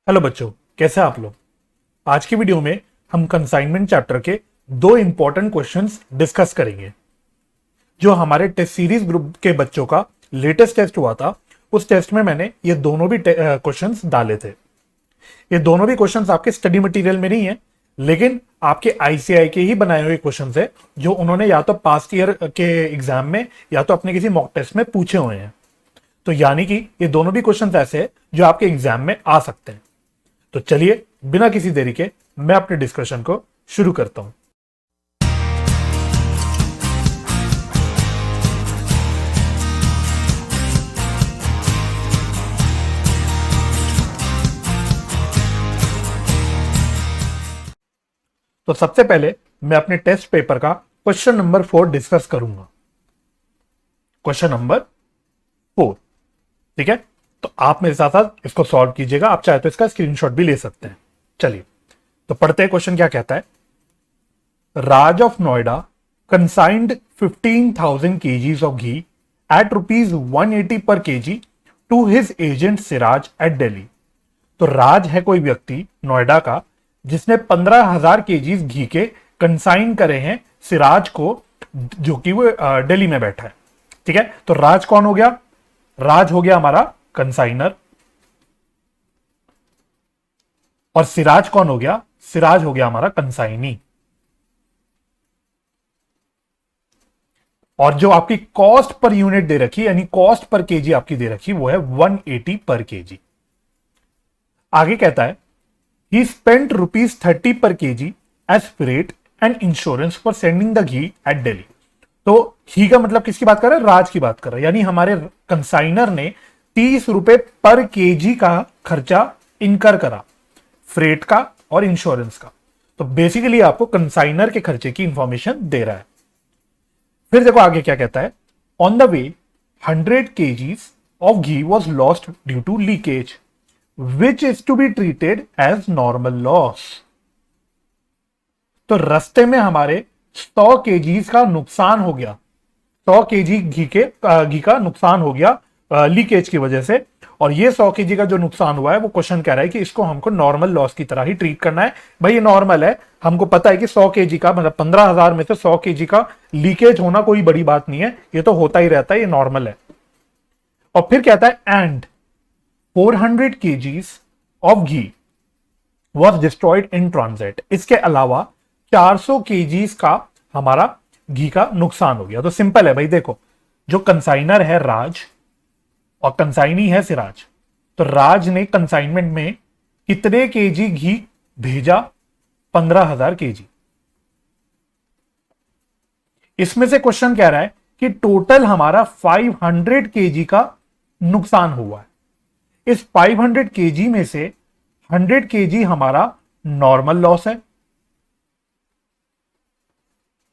Hello बच्चों, कैसे हैं आप लोग। आज की वीडियो में हम कंसाइनमेंट चैप्टर के दो इंपॉर्टेंट क्वेश्चंस डिस्कस करेंगे। जो हमारे टेस्ट सीरीज ग्रुप के बच्चों का लेटेस्ट टेस्ट हुआ था, उस टेस्ट में मैंने ये दोनों भी क्वेश्चंस डाले थे। ये दोनों भी क्वेश्चंस आपके स्टडी मटेरियल में नहीं है, लेकिन आपके आईसीआई के ही बनाए हुए क्वेश्चंस है, जो उन्होंने या तो पास्ट ईयर के एग्जाम में या तो अपने किसी मॉक टेस्ट में पूछे हुए हैं। तो यानी कि ये दोनों भी क्वेश्चंस ऐसे हैं जो आपके एग्जाम में आ सकते हैं। तो चलिए बिना किसी देरी के मैं अपने डिस्कशन को शुरू करता हूं। तो सबसे पहले मैं अपने टेस्ट पेपर का क्वेश्चन नंबर 4 डिस्कस करूंगा। क्वेश्चन नंबर 4, ठीक है। तो आप मेरे साथ साथ इसको सॉल्व कीजिएगा, आप चाहे तो इसका स्क्रीनशॉट भी ले सकते हैं। चलिए तो पढ़ते हैं। क्वेश्चन क्या कहता है। राज of Noida कंसाइंड 15,000 kgs of ghee at rupees 180 per kg to his agent Siraj at Delhi। तो राज है कोई व्यक्ति नोएडा का जिसने 15,000 kgs घी के कंसाइन करे हैं सिराज को, जो कि वो दिल्ली में बैठा है, ठीक है। तो राज कौन हो गया? राज हो गया हमारा कंसाइनर। और सिराज कौन हो गया? सिराज हो गया हमारा कंसाइनी। और जो आपकी कॉस्ट पर यूनिट दे रखी, यानी कॉस्ट पर केजी आपकी दे रखी, वो है 180 पर केजी। आगे कहता है ही spent ₹30 per KG as freight and insurance for sending the ghee at Delhi. तो ही का मतलब किसकी बात कर रहा है? राज की बात कर रहा है। यानी हमारे कंसाइनर ने 30 रुपए पर केजी का खर्चा इनकर करा, फ्रेट का और इंश्योरेंस का। तो बेसिकली आपको कंसाइनर के खर्चे की इंफॉर्मेशन दे रहा है। फिर देखो आगे क्या कहता है। On the way 100 kgs of ghee was lost due to leakage which is to be treated as normal loss. तो रस्ते में हमारे 100 kgs का नुकसान हो गया। 100 kg घी का नुकसान हो गया लीकेज की वजह से। और ये 100 kg का जो नुकसान हुआ है, वो क्वेश्चन कह रहा है कि इसको हमको नॉर्मल लॉस की तरह ही ट्रीट करना है। भाई ये नॉर्मल है, हमको पता है कि 100 kg का मतलब 15,000 में से 100 kg का लीकेज होना कोई बड़ी बात नहीं है, ये तो होता ही रहता है, ये नॉर्मल है। और फिर कहता है and 400 kgs of ghee was destroyed in transit. इसके अलावा 400 kgs का हमारा घी का नुकसान हो गया। तो सिंपल है भाई, देखो जो कंसाइनर है राज और कंसाइनी है सिराज। तो राज ने कंसाइनमेंट में कितने केजी घी भेजा? 15,000 kg। इसमें से क्वेश्चन कह रहा है कि टोटल हमारा 500 kg का नुकसान हुआ है। इस 500 kg में से 100 kg हमारा नॉर्मल लॉस है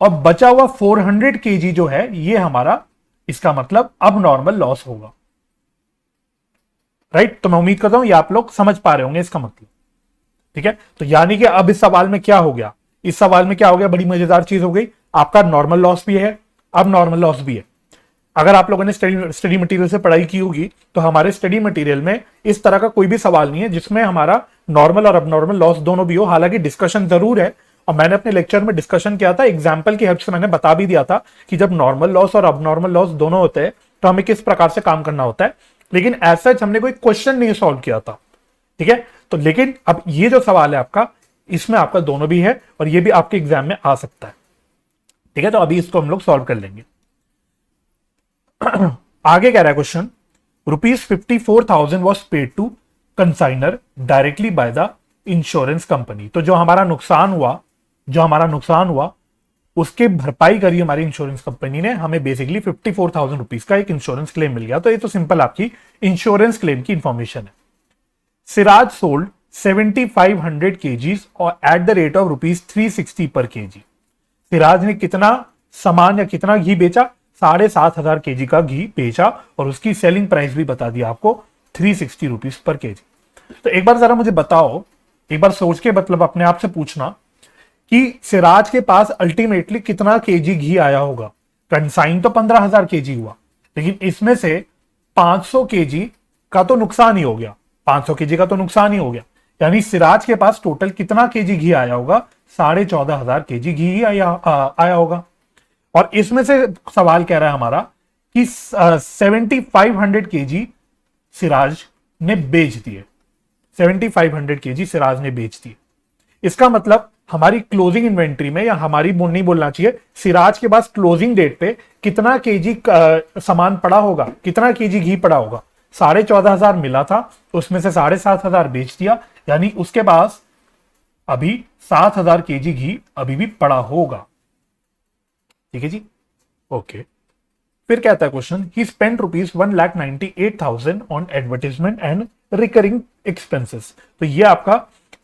और बचा हुआ 400 kg जो है ये हमारा, इसका मतलब अब नॉर्मल लॉस होगा, राइट। तो मैं उम्मीद करता हूं ये आप लोग समझ पा रहे होंगे इसका मतलब, ठीक है। तो यानी कि अब इस सवाल में क्या हो गया? इस सवाल में क्या हो गया? बड़ी मजेदार चीज हो गई। आपका नॉर्मल लॉस भी है, अब नॉर्मल लॉस भी है। अगर आप लोगों ने स्टडी मटेरियल से पढ़ाई की होगी तो हमारे स्टडी मटेरियल में इस तरह का कोई भी सवाल नहीं है जिसमें हमारा नॉर्मल और अब नॉर्मल लॉस दोनों भी हो। हालांकि डिस्कशन जरूर है, और मैंने अपने लेक्चर में डिस्कशन किया था, एग्जाम्पल की हेल्प से मैंने बता भी दिया था कि जब नॉर्मल लॉस और अब नॉर्मल लॉस दोनों होते हैं तो हमें किस प्रकार से काम करना होता है। लेकिन एज सच हमने कोई क्वेश्चन नहीं सॉल्व किया था, ठीक है। तो लेकिन अब ये जो सवाल है आपका, इसमें आपका दोनों भी है और ये भी आपके एग्जाम में आ सकता है, ठीक है। तो अभी इसको हम लोग सॉल्व कर लेंगे। आगे कह रहा है question, ₹54,000 was paid to consignor directly by the insurance company. तो जो हमारा नुकसान हुआ उसके भरपाई करी हमारी इंश्योरेंस कंपनी ने। हमें बेसिकली 54,000 रुपीज का एक इंश्योरेंस क्लेम मिल गया। तो ये तो सिंपल आपकी इंश्योरेंस क्लेम की इंफॉर्मेशन है। सिराज सोल्ड 7,500 kgs और एट द रेट ऑफ ₹360 पर kg। सिराज ने कितना सामान या कितना घी बेचा? 7,500 kg का घी बेचा और उसकी सेलिंग प्राइस भी बता दिया आपको, 360 रुपीज पर kg। तो एक बार जरा मुझे बताओ, एक बार सोच के मतलब अपने आप से पूछना कि सिराज के पास अल्टीमेटली कितना केजी घी आया होगा। कंसाइन तो 15,000 केजी हुआ, लेकिन इसमें से 500 केजी का तो नुकसान ही हो गया, 500 केजी का तो नुकसान ही हो गया। यानी सिराज के पास टोटल कितना केजी घी आया होगा? 14,500 केजी घी ही आया होगा। और इसमें से सवाल कह रहा है हमारा कि 7,500 केजी सिराज ने बेच दिए। 7,500 केजी सिराज ने बेच दिए। इसका मतलब हमारी क्लोजिंग इन्वेंट्री में, या हमारी नहीं बोलना चाहिए, सिराज के पास क्लोजिंग डेट पे कितना केजी सामान पड़ा होगा, कितना केजी घी पड़ा होगा? 14,500 मिला था, उसमें से 7,500 बेच दिया, यानी उसके पास अभी 7,000 केजी घी अभी भी पड़ा होगा। ठीक है जी, ओके। फिर कहता है question, he spend ₹1,98,000 on advertisement and recurring expenses. तो ये आपका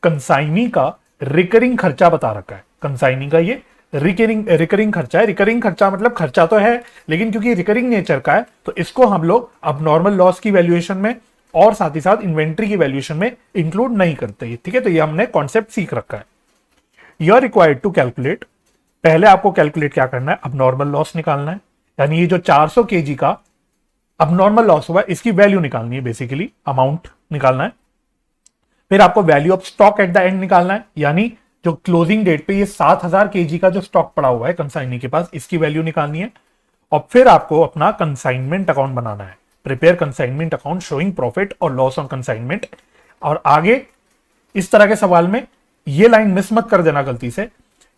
कंसाइनी का रिकरिंग खर्चा बता रखा है। कंसाइनी का ये रिकरिंग खर्चा है। रिकरिंग खर्चा मतलब खर्चा तो है, लेकिन क्योंकि रिकरिंग नेचर का है तो इसको हम लोग अब नॉर्मल लॉस की वैल्यूएशन में और साथ ही साथ इन्वेंट्री की वैल्यूएशन में इंक्लूड नहीं करते। ठीक है, तो ये हमने कॉन्सेप्ट सीख रखा है। You are required to calculate, पहले आपको कैलकुलेट क्या करना है? अब नॉर्मल लॉस निकालना है, यानी ये जो 400 केजी का अब नॉर्मल लॉस हुआ इसकी वैल्यू निकालनी है, बेसिकली अमाउंट निकालना है। फिर आपको value of stock at the end निकालना है, यानी जो क्लोजिंग डेट पे ये 7,000 केजी का जो स्टॉक पड़ा हुआ है कंसाइनी के पास, इसकी वैल्यू निकालनी है। और फिर आपको अपना कंसाइनमेंट अकाउंट बनाना है, prepare consignment account showing profit और लॉस ऑन कंसाइनमेंट। और आगे इस तरह के सवाल में ये लाइन मिस मत कर देना गलती से,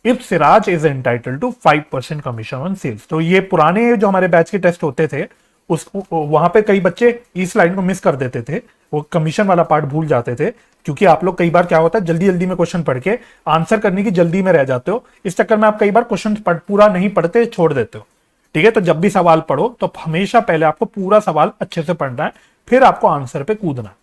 if Siraj is entitled to 5% commission on sales. तो ये पुराने जो हमारे बैच के टेस्ट होते थे उस वहां पे कई बच्चे इस लाइन को मिस कर देते थे, वो कमीशन वाला पार्ट भूल जाते थे, क्योंकि आप लोग कई बार क्या होता है जल्दी जल्दी में क्वेश्चन पढ़ के आंसर करने की जल्दी में रह जाते हो, इस चक्कर में आप कई बार क्वेश्चन पूरा नहीं पढ़ते, छोड़ देते हो। ठीक है, तो जब भी सवाल पढ़ो तो हमेशा पहले आपको पूरा सवाल अच्छे से पढ़ना है, फिर आपको आंसर पे कूदना है।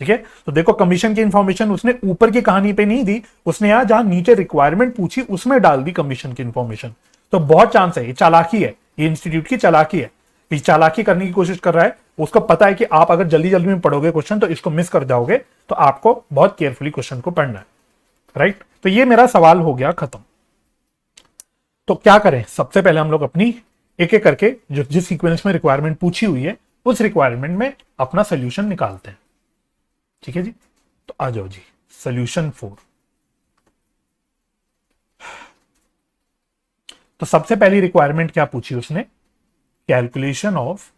ठीक है, तो देखो कमीशन की इंफॉर्मेशन उसने ऊपर की कहानी पे नहीं दी, उसने यहां जहां नीचे रिक्वायरमेंट पूछी उसमें डाल दी कमीशन की इंफॉर्मेशन। तो बहुत चांस है, ये चालाकी है, ये इंस्टीट्यूट की चालाकी है, ये चालाकी करने की कोशिश कर रहा है। उसको पता है कि आप अगर जल्दी जल्दी में पढ़ोगे क्वेश्चन तो इसको मिस कर जाओगे, तो आपको बहुत केयरफुली क्वेश्चन को पढ़ना है। राइट, तो ये मेरा सवाल हो गया खत्म। तो क्या करें, सबसे पहले हम लोग अपनी एक एक करके जो जिस सीक्वेंस में रिक्वायरमेंट पूछी हुई है उस रिक्वायरमेंट में अपना सोल्यूशन निकालते हैं। ठीक है जी, तो आ जाओ जी, सोल्यूशन 4। तो सबसे पहली रिक्वायरमेंट क्या पूछी उसने? Calculation of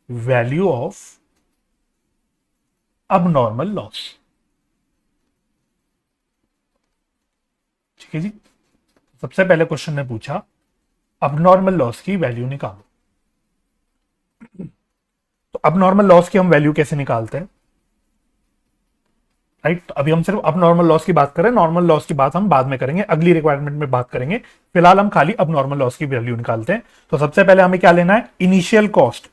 value of abnormal loss. ठीक है जी, सबसे पहले क्वेश्चन ने पूछा अबनॉर्मल लॉस की वैल्यू निकालो। तो अबनॉर्मल लॉस की हम वैल्यू कैसे निकालते हैं? राइट, तो अभी हम सिर्फ अब नॉर्मल लॉस की बात करें, नॉर्मल लॉस की बात हम बाद में करेंगे, अगली रिक्वायरमेंट में बात करेंगे। फिलहाल हम खाली अब नॉर्मल लॉस की वैल्यू निकालते हैं। तो सबसे पहले हमें क्या लेना है? Initial cost.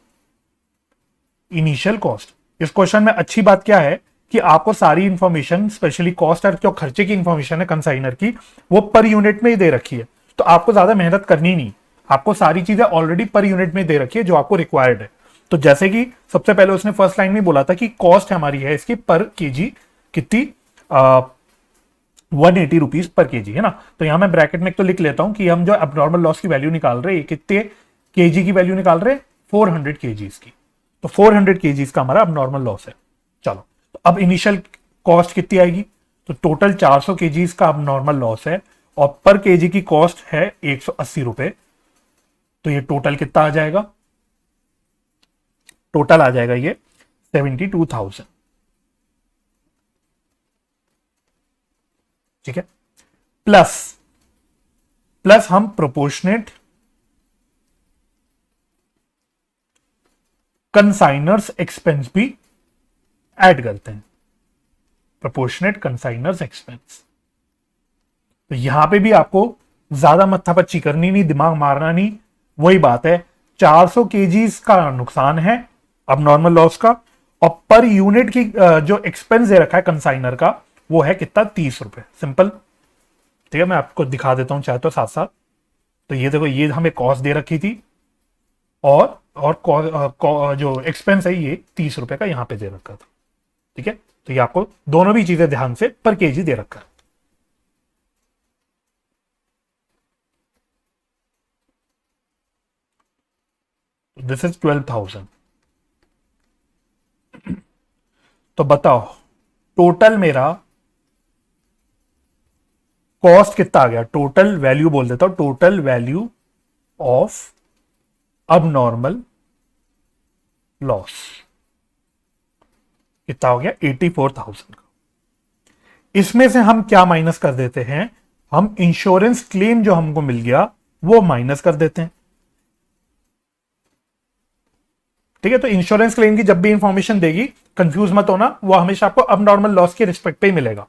इनिशियल कॉस्ट, इस क्वेश्चन में अच्छी बात क्या है कि आपको सारी इंफॉर्मेशन, स्पेशली कॉस्ट और जो खर्चे की इंफॉर्मेशन है कंसाइनर की, वो पर यूनिट में ही दे रखी है। तो आपको ज्यादा मेहनत करनी नहीं, आपको सारी चीजें ऑलरेडी पर यूनिट में दे रखी है जो आपको रिक्वायर्ड है। तो जैसे कि सबसे पहले उसने फर्स्ट लाइन में बोला था कि कॉस्ट हमारी है इसकी पर केजी कितनी, 180 रुपीज पर केजी है ना। तो यहां मैं ब्रैकेट में एक तो लिख लेता हूं कि हम जो अबनॉर्मल लॉस की वैल्यू निकाल रहे हैं कितने केजी की वैल्यू निकाल रहे हैं? 400 केजीज की। तो 400 केजीज का हमारा अबनॉर्मल लॉस है। चलो, तो अब इनिशियल कॉस्ट कितनी आएगी? तो टोटल 400 केजीज का अबनॉर्मल लॉस है और पर केजी की कॉस्ट है 180 रुपए। तो ये टोटल कितना आ जाएगा? टोटल आ जाएगा ये 72,000। ठीक है, प्लस प्लस हम प्रोपोर्शनेट कंसाइनर्स एक्सपेंस भी ऐड करते हैं। प्रोपोर्शनेट कंसाइनर्स एक्सपेंस, तो यहां पे भी आपको ज्यादा मत्थापच्ची करनी नहीं, दिमाग मारना नहीं, वही बात है। 400 केजीज का नुकसान है अब नॉर्मल लॉस का, और पर यूनिट की जो एक्सपेंस दे रखा है कंसाइनर का वो है कितना? 30 रुपए। सिंपल। ठीक है, मैं आपको दिखा देता हूं चाहे तो साथ साथ। तो ये देखो, ये हमें कॉस्ट दे रखी थी और जो एक्सपेंस है ये 30 रुपए का यहां पे दे रखा था। ठीक है, तो ये आपको दोनों भी चीजें ध्यान से पर केजी दे रखा है। This is 12,000। तो बताओ टोटल मेरा कॉस्ट कितना आ गया, टोटल वैल्यू बोल देता हूं, टोटल वैल्यू ऑफ अब नॉर्मल लॉस कितना हो गया, 84,000 का। इसमें से हम क्या माइनस कर देते हैं, हम इंश्योरेंस क्लेम जो हमको मिल गया वो माइनस कर देते हैं। ठीक है, तो इंश्योरेंस क्लेम की जब भी इंफॉर्मेशन देगी, कंफ्यूज मत होना, वो हमेशा आपको अब नॉर्मल लॉस के रिस्पेक्ट पे ही मिलेगा।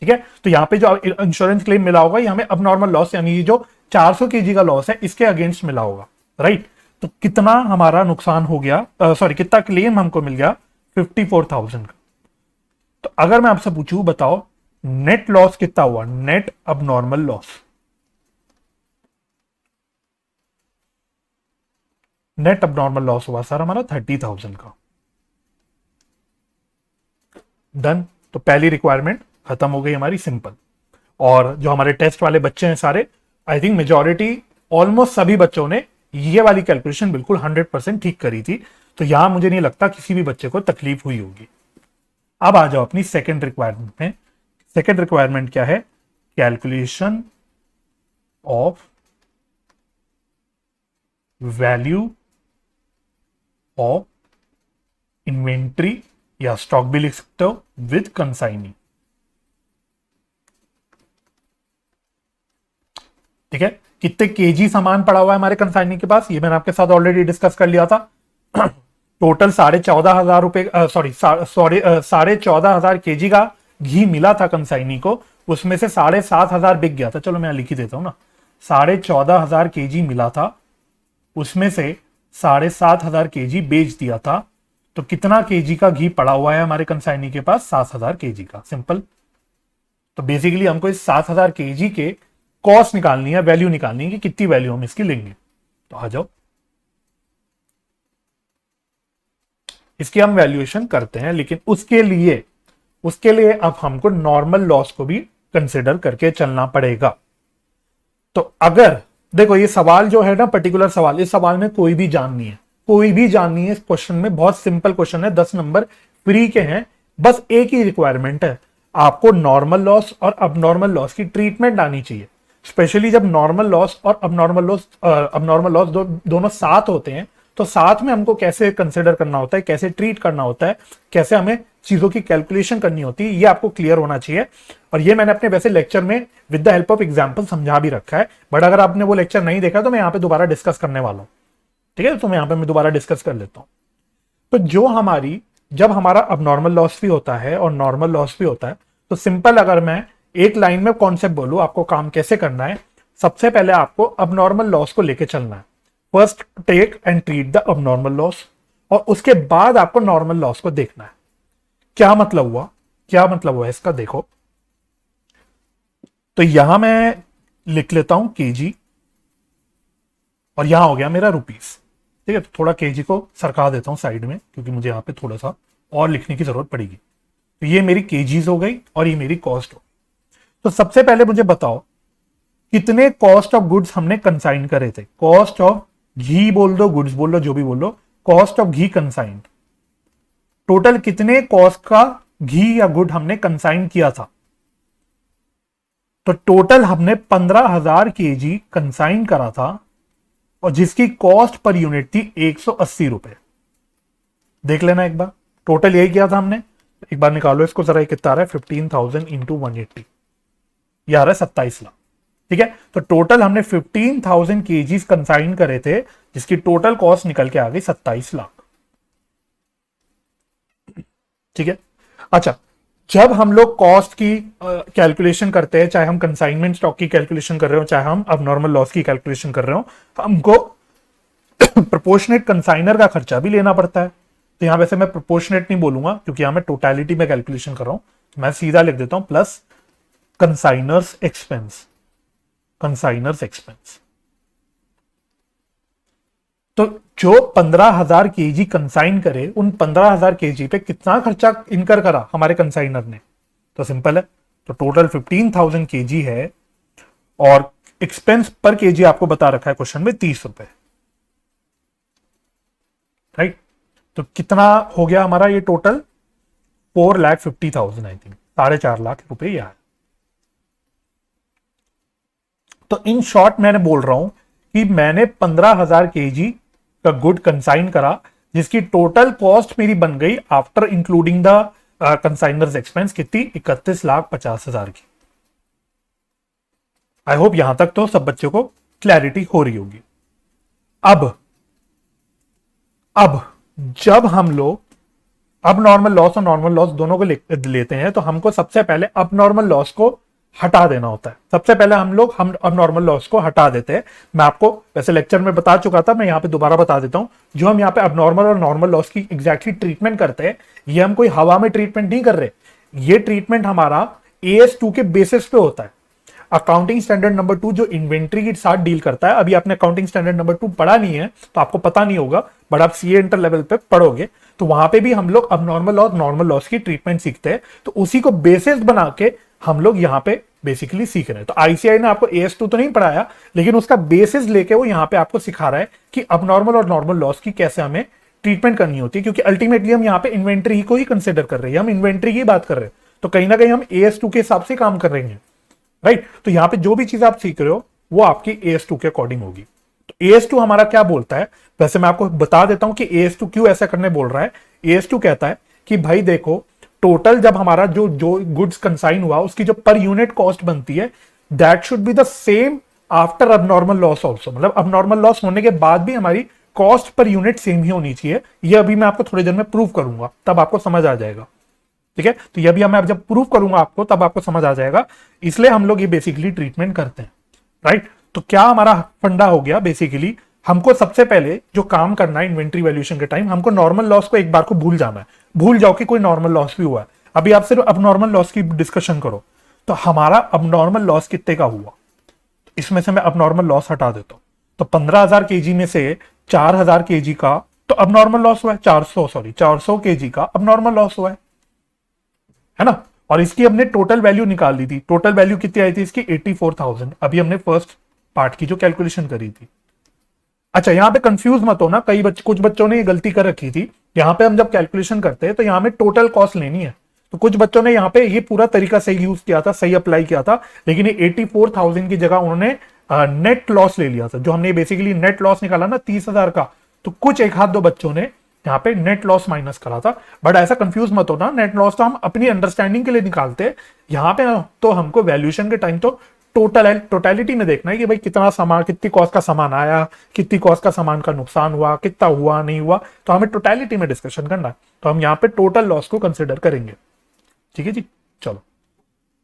ठीक है, तो यहां पे जो इंश्योरेंस क्लेम मिला होगा ये हमें अब नॉर्मल लॉस यानी ये जो 400 केजी का लॉस है इसके अगेंस्ट मिला होगा, राइट। तो कितना हमारा नुकसान हो गया, सॉरी कितना क्लेम हमको मिल गया, 54,000 का। तो अगर मैं आपसे पूछूं बताओ नेट लॉस कितना हुआ, नेट अब नॉर्मल लॉस, नेट अब नॉर्मल लॉस हुआ सर हमारा 30,000 का। डन, तो पहली रिक्वायरमेंट खत्म हो गई हमारी, सिंपल। और जो हमारे टेस्ट वाले बच्चे हैं सारे, आई थिंक मेजॉरिटी, ऑलमोस्ट सभी बच्चों ने ये वाली कैलकुलेशन बिल्कुल 100% ठीक करी थी। तो यहां मुझे नहीं लगता किसी भी बच्चे को तकलीफ हुई होगी। अब आ जाओ अपनी सेकेंड रिक्वायरमेंट में। सेकेंड रिक्वायरमेंट क्या है, calculation of value of inventory या स्टॉक भी लिख सकते हो विद कंसाइनी। ठीक है, कितने केजी सामान पड़ा हुआ है हमारे कंसाइनी के पास, ये मैंने आपके साथ ऑलरेडी डिस्कस कर लिया था। टोटल 14,500 रुपए, सॉरी 14,500 केजी का घी मिला था कंसाइनी को, उसमें से 7,500 बिक गया था। चलो मैं लिख ही देता हूं ना, 14,500 केजी मिला था, उसमें से 7,500 केजी बेच दिया था। तो कितना केजी का घी पड़ा हुआ है हमारे कंसाइनी के पास, 7,000 केजी का, सिंपल। तो बेसिकली हमको इस 7,000 केजी के कॉस्ट निकालनी है, वैल्यू निकालनी है कि कितनी वैल्यू हम इसकी लेंगे। तो आ जाओ इसकी हम वैल्यूएशन करते हैं, लेकिन उसके लिए अब हमको नॉर्मल लॉस को भी कंसिडर करके चलना पड़ेगा। तो अगर देखो ये सवाल जो है ना, पर्टिकुलर सवाल, इस सवाल में कोई भी जान नहीं है, कोई भी जान नहीं है इस क्वेश्चन में। बहुत सिंपल क्वेश्चन है, 10 नंबर फ्री के हैं। बस एक ही रिक्वायरमेंट है, आपको नॉर्मल लॉस और अब नॉर्मल लॉस की ट्रीटमेंट आनी चाहिए। स्पेशली जब नॉर्मल लॉस और अब नॉर्मल लॉस दोनों साथ होते हैं, तो साथ में हमको कैसे कंसिडर करना होता है, कैसे ट्रीट करना होता है, कैसे हमें चीजों की कैलकुलेशन करनी होती है, ये आपको क्लियर होना चाहिए। और ये मैंने अपने वैसे लेक्चर में with the help of example समझा भी रखा है, बट अगर आपने वो लेक्चर नहीं देखा तो मैं यहाँ पे दोबारा डिस्कस करने वाला हूँ। ठीक है, तो मैं यहाँ पे दोबारा डिस्कस कर लेता हूँ। तो जब हमारा अब नॉर्मल लॉस भी होता है और नॉर्मल लॉस भी होता है, तो सिंपल अगर मैं एक लाइन में कॉन्सेप्ट बोलूं आपको काम कैसे करना है, सबसे पहले आपको अब नॉर्मल लॉस को लेके चलना है। First take and treat the abnormal loss, और उसके बाद आपको नॉर्मल लॉस को देखना है। क्या मतलब हुआ इसका, देखो तो यहां मैं लिख लेता हूं केजी, और यहां हो गया मेरा रुपीस। ठीक है, तो थोड़ा केजी को सरका देता हूं साइड में, क्योंकि मुझे यहां पे थोड़ा सा और लिखने की जरूरत पड़ेगी। तो ये मेरी केजीज हो गई और ये मेरी कॉस्ट हो गई। तो सबसे पहले मुझे बताओ कितने कॉस्ट ऑफ गुड्स हमने कंसाइन करे थे। कॉस्ट ऑफ घी बोल दो, गुड्स बोल दो, जो भी बोल दो, कॉस्ट ऑफ घी कंसाइंड। टोटल कितने कॉस्ट का घी या गुड हमने कंसाइन किया था। तो टोटल हमने 15,000 केजी कंसाइन करा था, और जिसकी कॉस्ट पर यूनिट थी 180 रुपए। देख लेना एक बार, टोटल यही किया था हमने। एक बार निकालो इसको जरा, कितना आ रहा है, 15,000 इंटू 180, यह आ रहा है 27 लाख। ठीक है, तो टोटल हमने 15,000 केजीज कंसाइन करे थे, जिसकी टोटल कॉस्ट निकल के आ गई 27 लाख। ठीक है, अच्छा, जब हम लोग कॉस्ट की कैलकुलेशन करते हैं, चाहे हम कंसाइनमेंट स्टॉक की कैलकुलेशन कर रहे हो, चाहे हम अब नॉर्मल लॉस की कैलकुलेशन कर रहे हो, हमको प्रोपोर्शनेट कंसाइनर का खर्चा भी लेना पड़ता है। तो यहां वैसे मैं प्रोपोर्शनेट नहीं बोलूंगा, क्योंकि यहां मैं टोटलिटी में कैलकुलेशन कर रहा हूं, तो मैं सीधा लिख देता हूं प्लस कंसाइनर्स एक्सपेंस। तो जो 15,000 केजी कंसाइन करे, उन 15,000 केजी पे कितना खर्चा इनकर करा हमारे कंसाइनर ने, तो सिंपल है। तो टोटल 15,000 केजी है, और एक्सपेंस पर केजी आपको बता रखा है क्वेश्चन में 30 रुपए, राइट। तो कितना हो गया हमारा ये टोटल, 4,50,000 आई थिंक, 4.5 लाख रुपए ये आया। तो इन शॉर्ट मैंने बोल रहा हूं कि मैंने 15,000 केजी का गुड कंसाइन करा, जिसकी टोटल कॉस्ट मेरी बन गई after including the consignors expense कितनी, 31,50,000 की। आई होप यहां तक तो सब बच्चों को क्लैरिटी हो रही होगी। अब जब हम लोग अब नॉर्मल लॉस और नॉर्मल लॉस दोनों को लेते हैं, तो हमको सबसे पहले अब नॉर्मल लॉस को हटा देना होता है। सबसे पहले हम अब नॉर्मल लॉस को हटा देते हैं। मैं आपको वैसे लेक्चर में बता चुका था, मैं यहां पे दोबारा बता देता हूं। जो हम यहाँ पे अब नॉर्मल और नॉर्मल लॉस की एग्जैक्टली ट्रीटमेंट करते हैं, ये हम कोई हवा में ट्रीटमेंट नहीं कर रहे। ये ट्रीटमेंट हमारा AS2 के बेसिस पे होता है। अकाउंटिंग स्टैंडर्ड नंबर 2 जो इन्वेंट्री के साथ डील करता है, अभी आपने अकाउंटिंग स्टैंडर्ड नंबर 2 पढ़ा नहीं है तो आपको पता नहीं होगा, बट आप सीए इंटर लेवल पे पढ़ोगे तो वहां पे भी हम लोग अब नॉर्मल और नॉर्मल लॉस की ट्रीटमेंट सीखते हैं। तो उसी को बेसिस बना के हम लोग यहाँ पे बेसिकली सीख रहे हैं। तो आईसीआई ने आपको AS2 तो नहीं पढ़ाया, लेकिन उसका बेसिस लेके वो यहाँ पे आपको सिखा रहा है कि अब नॉर्मल और नॉर्मल लॉस की कैसे हमें ट्रीटमेंट करनी होती है, क्योंकि अल्टीमेटली हम यहाँ पे इन्वेंट्री को ही कंसिडर कर रहे हैं, हम इन्वेंट्री की बात कर रहे हैं। तो कहीं ना कहीं हम AS2 के हिसाब से काम कर रहे हैं, राइट। तो यहाँ पे जो भी चीज आप सीख रहे हो वो आपकी AS2 के अकॉर्डिंग होगी। तो AS2 हमारा क्या बोलता है, वैसे मैं आपको बता देता हूं कि AS2 क्यों ऐसा करने बोल रहा है। AS2 कहता है कि भाई देखो, टोटल जब हमारा जो गुड्स कंसाइन हुआ उसकी जो पर यूनिट कॉस्ट बनती है, that should be the same after abnormal loss also. मतलब अबनॉर्मल लॉस होने के बाद भी हमारी कॉस्ट पर यूनिट सेम ही होनी चाहिए। ये अभी मैं आपको थोड़ी देर में प्रूव करूंगा, तब आपको समझ आ जाएगा, ठीक है। तो ये भी मैं जब प्रूव करूंगा आपको तब आपको समझ आ जाएगा। इसलिए हम लोग ये बेसिकली ट्रीटमेंट करते हैं, राइट। तो क्या हमारा फंडा हो गया, बेसिकली हमको सबसे पहले जो काम करना है इन्वेंट्री वैल्यूएशन के टाइम, हमको नॉर्मल लॉस को एक बार को भूल जाना है। भूल जाओ कि कोई नॉर्मल लॉस भी हुआ है। अभी आप सिर्फ अबनॉर्मल लॉस की डिस्कशन करो। तो हमारा अबनॉर्मल लॉस कितने का हुआ, तो इसमें से मैं अबनॉर्मल लॉस हटा देता हूं। तो 15,000 केजी में से 4,000 केजी का तो अबनॉर्मल लॉस हुआ है, 400 केजी का अबनॉर्मल लॉस हुआ है ना। और इसकी हमने टोटल वैल्यू निकाल ली थी। टोटल वैल्यू कितनी आई थी इसकी, 84,000। अभी हमने फर्स्ट पार्ट की जो कैलकुलेशन करी थी। अच्छा, यहां पे कंफ्यूज मत हो ना, कुछ बच्चों ने ये गलती कर रखी थी। यहां पे हम जब कैलकुलेशन करते हैं तो यहां में टोटल कॉस्ट लेनी है। तो कुछ बच्चों ने यहाँ पे ये पूरा तरीका सही यूज किया था, सही अप्लाई किया था, लेकिन ये 84,000 की जगह उन्होंने नेट लॉस ले लिया था। जो हमने बेसिकली नेट लॉस निकाला ना 30,000 का, तो कुछ एक हाथ दो बच्चों ने यहाँ पे नेट लॉस माइनस करा था। बट ऐसा कंफ्यूज मत होना, नेट लॉस तो हम अपनी अंडरस्टैंडिंग के लिए निकालते हैं। यहाँ पे तो हमको वैल्यूएशन के टाइम तो टोटलिटी में देखना है कि भाई कितना सामान, कितनी कॉस्ट का सामान आया, कितनी कॉस्ट का सामान का नुकसान हुआ, कितना हुआ नहीं हुआ, तो हमें टोटलिटी में डिस्कशन करना है। तो हम यहाँ पे टोटल लॉस को कंसिडर करेंगे, ठीक है जी। चलो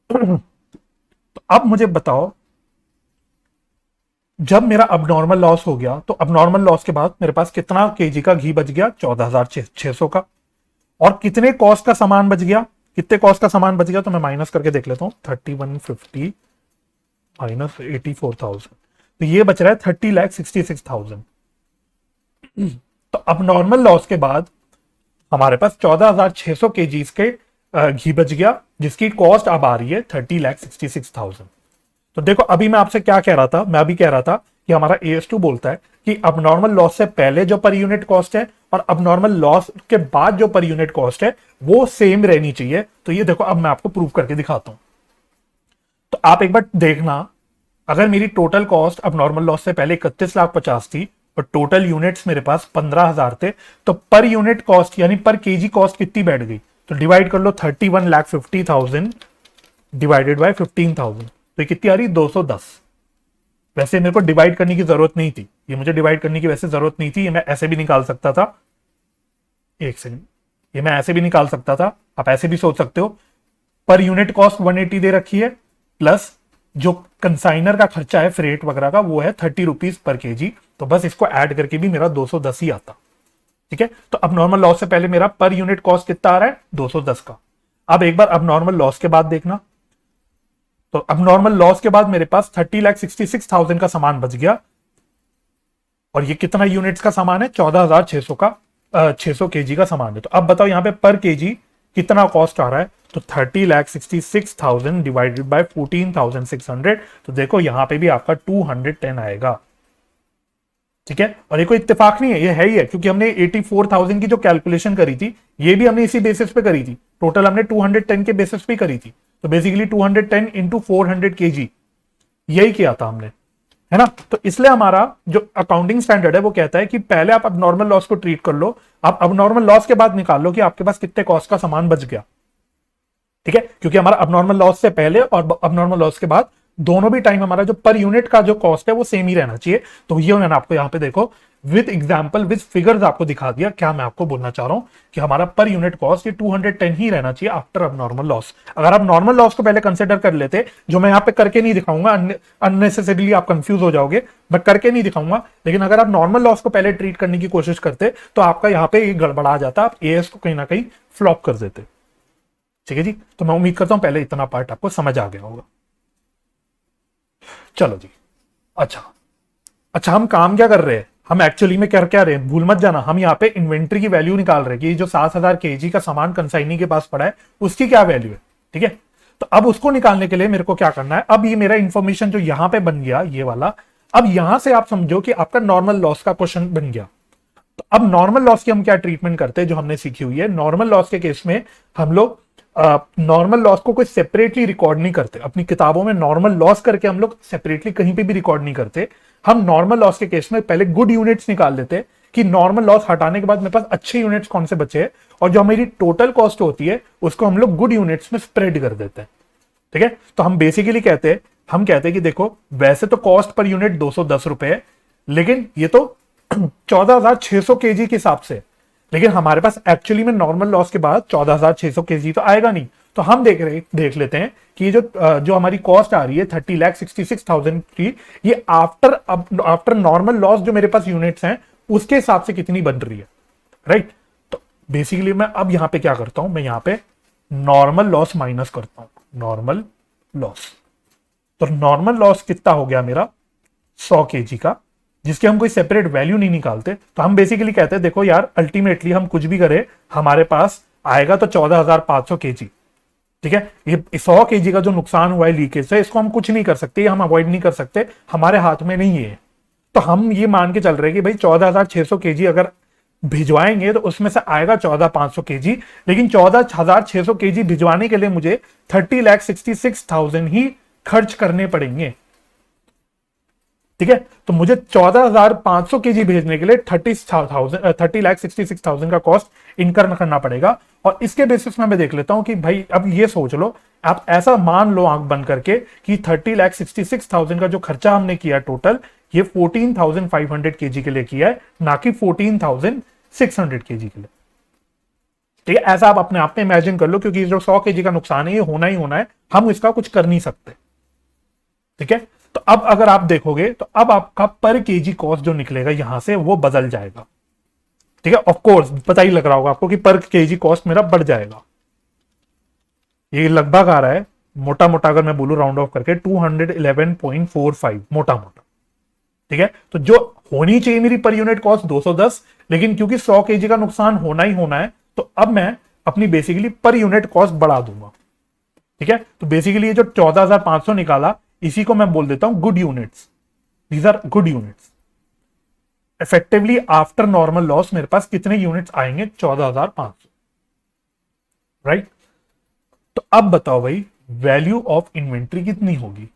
तो अब मुझे बताओ, जब मेरा अबनॉर्मल लॉस हो गया तो अबनॉर्मल लॉस के बाद मेरे पास कितना केजी का घी बच गया, 14,600 का। और कितने कॉस्ट का सामान बच गया, कितने कॉस्ट का सामान बच गया, तो मैं माइनस करके देख लेता हूं। 3150 माइनस 84,000, तो ये बच रहा है 30,66,000। तो अबनॉर्मल लॉस के बाद हमारे पास 14,600 केजीज के घी बच गया, जिसकी कॉस्ट अब आ रही है 30,66,000। तो देखो, अभी मैं आपसे क्या कह रहा था, मैं अभी कह रहा था कि हमारा AS2 बोलता है कि अबनॉर्मल लॉस से पहले जो पर यूनिट कॉस्ट है और अबनॉर्मल लॉस के बाद जो पर यूनिट कॉस्ट है वो सेम रहनी चाहिए। तो ये देखो, अब मैं आपको प्रूव करके दिखाता हूं। तो आप एक बार देखना, अगर मेरी टोटल कॉस्ट अबनॉर्मल लॉस से पहले 31,50,000 थी और टोटल यूनिट्स मेरे पास 15,000 थे, तो पर यूनिट कॉस्ट यानी पर केजी कॉस्ट कितनी बैठ गई, तो डिवाइड कर लो 31,50,000 डिवाइडेड बाय 15,000, तो ये कितनी आ रही, 210। वैसे मेरे को डिवाइड करने की जरूरत नहीं थी, ये मुझे डिवाइड करने की वैसे जरूरत नहीं थी, ये मैं ऐसे भी निकाल सकता था। एक सेकंड, ये मैं ऐसे भी निकाल सकता था, आप ऐसे भी सोच सकते हो। पर यूनिट कॉस्ट 180 दे रखी है, प्लस जो कंसाइनर का खर्चा है फ्रेट वगैरह का वो है 30 रुपीज पर केजी, तो बस इसको ऐड करके भी मेरा 210 ही आता, ठीक है। तो अब नॉर्मल लॉस से पहले मेरा पर यूनिट कॉस्ट कितना आ रहा है, 210 का। अब एक बार अब नॉर्मल लॉस के बाद देखना, तो अब नॉर्मल लॉस के बाद मेरे पास 30,66,000 का सामान बच गया, और ये कितना यूनिट्स का सामान है, 14,600 का 600 केजी का सामान है। तो अब बताओ यहाँ पे पर केजी कितना कॉस्ट आ रहा है, तो 30,66,000 डिवाइडेड बाय 14,600, तो देखो यहाँ पे भी आपका 210 आएगा, ठीक है। और ये कोई इत्तेफाक नहीं है, ये है ही है, क्योंकि हमने 84,000 की जो कैलकुलेशन करी थी ये भी हमने इसी बेसिस पे करी थी। टोटल हमने 210 के बेसिस पे करी थी, तो बेसिकली 210 इंटू 400 केजी यही किया था हमने, है ना। तो इसलिए हमारा जो अकाउंटिंग स्टैंडर्ड है वो कहता है कि पहले आप अब नॉर्मल लॉस को ट्रीट कर लो, आप अब नॉर्मल लॉस के बाद निकाल लो कि आपके पास कितने कॉस्ट का सामान बच गया, ठीक है। क्योंकि हमारा अबनॉर्मल लॉस से पहले और अबनॉर्मल लॉस के बाद दोनों भी टाइम हमारा जो पर यूनिट का जो कॉस्ट है वो सेम ही रहना चाहिए। तो ये मैंने आपको यहाँ पे देखो विद एग्जांपल विद फिगर्स आपको दिखा दिया। क्या मैं आपको बोलना चाह रहा हूं कि हमारा पर यूनिट कॉस्ट ये 210 ही रहना चाहिए आफ्टर अबनॉर्मल लॉस। अगर आप नॉर्मल लॉस को पहले कंसिडर कर लेते, जो मैं यहाँ पे करके नहीं दिखाऊंगा, अननेसेसरीली आप कंफ्यूज हो जाओगे, मैं करके नहीं दिखाऊंगा, लेकिन अगर आप नॉर्मल लॉस को पहले ट्रीट करने की कोशिश करते तो आपका यहाँ पे गड़बड़ा जाता, आप एएस को कहीं ना कहीं फ्लॉप कर देते, ठीक है जी। तो मैं उम्मीद करता हूं पहले इतना पार्ट आपको समझ आ गया होगा। चलो जी, अच्छा हम काम क्या कर रहे हैं, हम एक्चुअली में कर क्या रहे हैं, भूल मत जाना, हम यहाँ पे इन्वेंट्री की वैल्यू निकाल रहे हैं कि जो 7000 केजी का सामान कंसाइनी के पास पड़ा है उसकी क्या वैल्यू है, ठीक है। तो अब उसको निकालने के लिए मेरे को क्या करना है, अब ये मेरा इंफॉर्मेशन जो यहां पे बन गया ये वाला, अब यहां से आप समझो कि आपका नॉर्मल लॉस का क्वेश्चन बन गया। तो अब नॉर्मल लॉस की हम क्या ट्रीटमेंट करते हैं जो हमने सीखी हुई है, नॉर्मल लॉस के केस में हम लोग नॉर्मल लॉस को कोई सेपरेटली रिकॉर्ड नहीं करते, अपनी किताबों में नॉर्मल लॉस करके हम लोग सेपरेटली कहीं पे भी रिकॉर्ड नहीं करते। हम नॉर्मल लॉस के केस में पहले गुड यूनिट्स निकाल लेते हैं कि नॉर्मल लॉस हटाने के बाद मेरे पास अच्छे यूनिट्स कौन से बचे हैं, और जो हमारी टोटल कॉस्ट होती है उसको हम लोग गुड यूनिट्स में स्प्रेड कर देते हैं, ठीक है। तो हम बेसिकली कहते हैं कि देखो वैसे तो कॉस्ट पर यूनिट 210 रुपए है, लेकिन ये तो 14,600 केजी के हिसाब से, लेकिन हमारे पास एक्चुअली में नॉर्मल लॉस के बाद 14,600 केजी तो आएगा नहीं। तो हम देख लेते हैं कि जो हमारी कॉस्ट आ रही है 30,66,000 की, ये आफ्टर नॉर्मल लॉस जो मेरे पास यूनिट्स हैं उसके हिसाब से कितनी बन रही है, राइट। तो बेसिकली मैं अब यहां पे क्या करता हूं, मैं यहां पे नॉर्मल लॉस माइनस करता हूं, नॉर्मल लॉस। तो नॉर्मल लॉस कितना हो गया मेरा 100 केजी का, जिसकी हम कोई सेपरेट वैल्यू नहीं निकालते। तो हम बेसिकली कहते हैं देखो यार अल्टीमेटली हम कुछ भी करें हमारे पास आएगा तो 14,500 केजी, ठीक है। ये 100 केजी का जो नुकसान हुआ है लीकेज से, इसको हम कुछ नहीं कर सकते, हम अवॉइड नहीं कर सकते, हमारे हाथ में नहीं है। तो हम ये मान के चल रहे हैं कि भाई 14,600 केजी अगर भिजवाएंगे तो उसमें से आएगा 14,500 केजी, लेकिन 14,600 केजी भिजवाने के लिए मुझे 30,66,000 ही खर्च करने पड़ेंगे, ठीक है। तो मुझे 14,500 केजी भेजने के लिए 30,66,000 का कॉस्ट इनकर करना पड़ेगा। और इसके बेसिस में मैं देख लेता हूं कि भाई अब ये सोच लो, आप ऐसा मान लो आंख बंद करके कि 30,66,000 का जो खर्चा हमने किया टोटल, ये 14,500 केजी के लिए किया है, ना कि 14,600 केजी के लिए, ठीक है। ऐसा आप अपने आप में इमेजिन कर लो, क्योंकि जो 100 केजी का नुकसान है ये होना ही होना है, हम इसका कुछ कर नहीं सकते, ठीक है। तो अब अगर आप देखोगे तो अब आपका पर केजी कॉस्ट जो निकलेगा यहां से वो बदल जाएगा, ठीक है। ऑफ कोर्स पता ही लग रहा होगा आपको कि पर केजी कॉस्ट मेरा बढ़ जाएगा। ये लगभग आ रहा है मोटा मोटा, अगर मैं बोलूं राउंड ऑफ करके 211.45 मोटा मोटा, ठीक है। तो जो होनी चाहिए मेरी पर यूनिट कॉस्ट 210, लेकिन क्योंकि 100 केजी का नुकसान होना ही होना है, तो अब मैं अपनी बेसिकली पर यूनिट कॉस्ट बढ़ा दूंगा, ठीक है। तो बेसिकली ये जो 14,500 निकाला, इसी को मैं बोल देता हूं good units, these are good units. Effectively after normal loss मेरे पास कितने यूनिट्स आएंगे, 14,500, राइट। तो अब बताओ भाई वैल्यू ऑफ इन्वेंट्री कितनी होगी,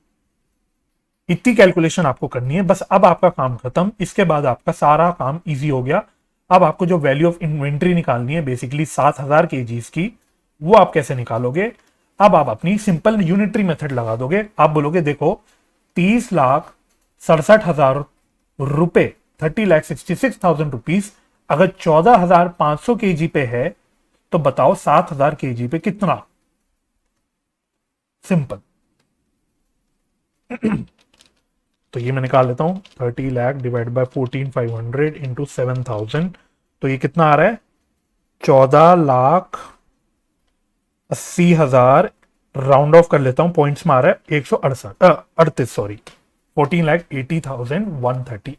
इतनी कैलकुलेशन आपको करनी है बस। अब आपका काम खत्म, इसके बाद आपका सारा काम इजी हो गया। अब आपको जो वैल्यू ऑफ इन्वेंट्री निकालनी है बेसिकली 7,000 केजीज की, वो आप कैसे निकालोगे। अब आप अपनी सिंपल यूनिटरी मेथड लगा दोगे, आप बोलोगे देखो 30,67,000 रुपए, 30,66,000 रुपीज अगर 14,500 केजी पे है, तो बताओ 7,000 केजी पे कितना। सिंपल। तो ये मैं निकाल लेता हूं, 30 लाख डिवाइड बाय 14,500 इंटू 7,000, तो ये कितना आ रहा है 14,80,000, राउंड ऑफ कर लेता हूं, पॉइंट्स में आ रहा है 138, सॉरी 14,80,138,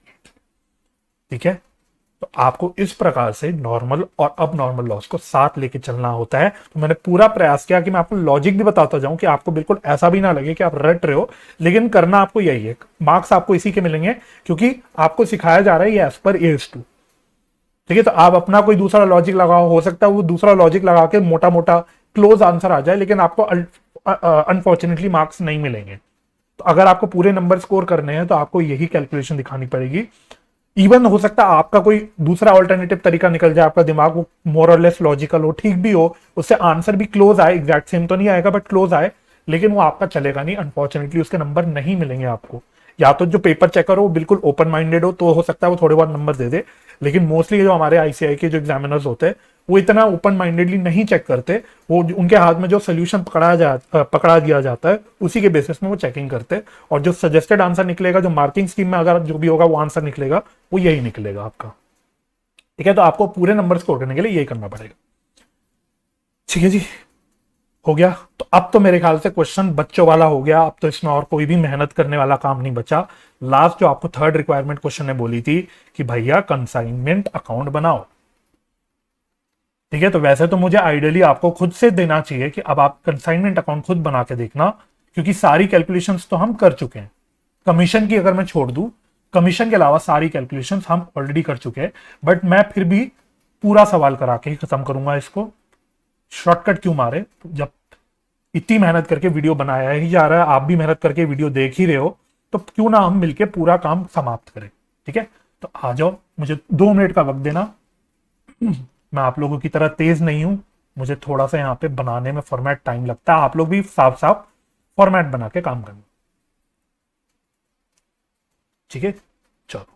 ठीक है। तो आपको इस प्रकार से नॉर्मल और अब नॉर्मल लॉस को साथ लेके चलना होता है। तो मैंने पूरा प्रयास किया कि मैं आपको लॉजिक भी बताता जाऊं कि आपको बिल्कुल ऐसा भी ना लगे कि आप रट रहे हो, लेकिन करना आपको यही है। मार्क्स आपको इसी के मिलेंगे क्योंकि आपको सिखाया जा रहा है ये एज पर AS2, ठीक है। तो आप अपना कोई दूसरा लॉजिक लगाओ, हो सकता है वो दूसरा लॉजिक लगा के मोटा मोटा क्लोज आंसर आ जाए, लेकिन आपको अनफॉर्चुनेटली मार्क्स नहीं मिलेंगे। तो अगर आपको पूरे नंबर स्कोर करने हैं तो आपको यही कैलकुलेशन दिखानी पड़ेगी। इवन हो सकता है आपका कोई दूसरा ऑल्टरनेटिव तरीका निकल जाए, आपका दिमाग वो मोर और लेस लॉजिकल हो, ठीक भी हो, उससे आंसर भी क्लोज आए, एग्जैक्ट सेम तो नहीं आएगा बट क्लोज आए, लेकिन वो आपका चलेगा नहीं, अनफॉर्चुनेटली उसके नंबर नहीं मिलेंगे आपको। या तो जो पेपर चेकर हो बिल्कुल ओपन माइंडेड हो तो हो सकता है वो थोड़े बहुत नंबर दे दे, लेकिन मोस्टली जो हमारे आईसीआई के जो एग्जामिनर्स होते हैं वो इतना ओपन माइंडेडली नहीं चेक करते। वो उनके हाथ में जो सोल्यूशन पकड़ा दिया जाता है उसी के बेसिस में वो चेकिंग करते हैं, और जो सजेस्टेड आंसर निकलेगा, जो मार्किंग स्कीम में अगर जो भी होगा वो आंसर निकलेगा, वो यही निकलेगा आपका। ठीक है, तो आपको पूरे नंबर स्कोर करने के लिए यही करना पड़ेगा। ठीक है जी, हो गया। तो अब तो मेरे ख्याल से क्वेश्चन बच्चों वाला हो गया, अब तो इसमें और कोई भी मेहनत करने वाला काम नहीं बचा। लास्ट जो आपको थर्ड रिक्वायरमेंट क्वेश्चन ने बोली थी कि भैया कंसाइनमेंट अकाउंट बनाओ। ठीक है, तो वैसे तो मुझे आइडियली आपको खुद से देना चाहिए कि अब आप कंसाइनमेंट अकाउंट खुद बना के देखना, क्योंकि सारी कैलकुलेशंस तो हम कर चुके हैं। कमीशन की अगर मैं छोड़ दूं, कमीशन के अलावा सारी कैलकुलेशंस हम ऑलरेडी कर चुके हैं, बट मैं फिर भी पूरा सवाल करा के ही खत्म करूंगा इसको। शॉर्टकट क्यों मारे, जब इतनी मेहनत करके वीडियो बनाया ही जा रहा है, आप भी मेहनत करके वीडियो देख ही रहे हो, तो क्यों ना हम मिलके पूरा काम समाप्त करें। ठीक है, तो आ जाओ, मुझे 2 मिनट का वक्त देना। मैं आप लोगों की तरह तेज नहीं हूं, मुझे थोड़ा सा यहाँ पे बनाने में फॉर्मेट टाइम लगता है, आप लोग भी साफ साफ फॉर्मेट बना के काम करना। ठीक है, चलो,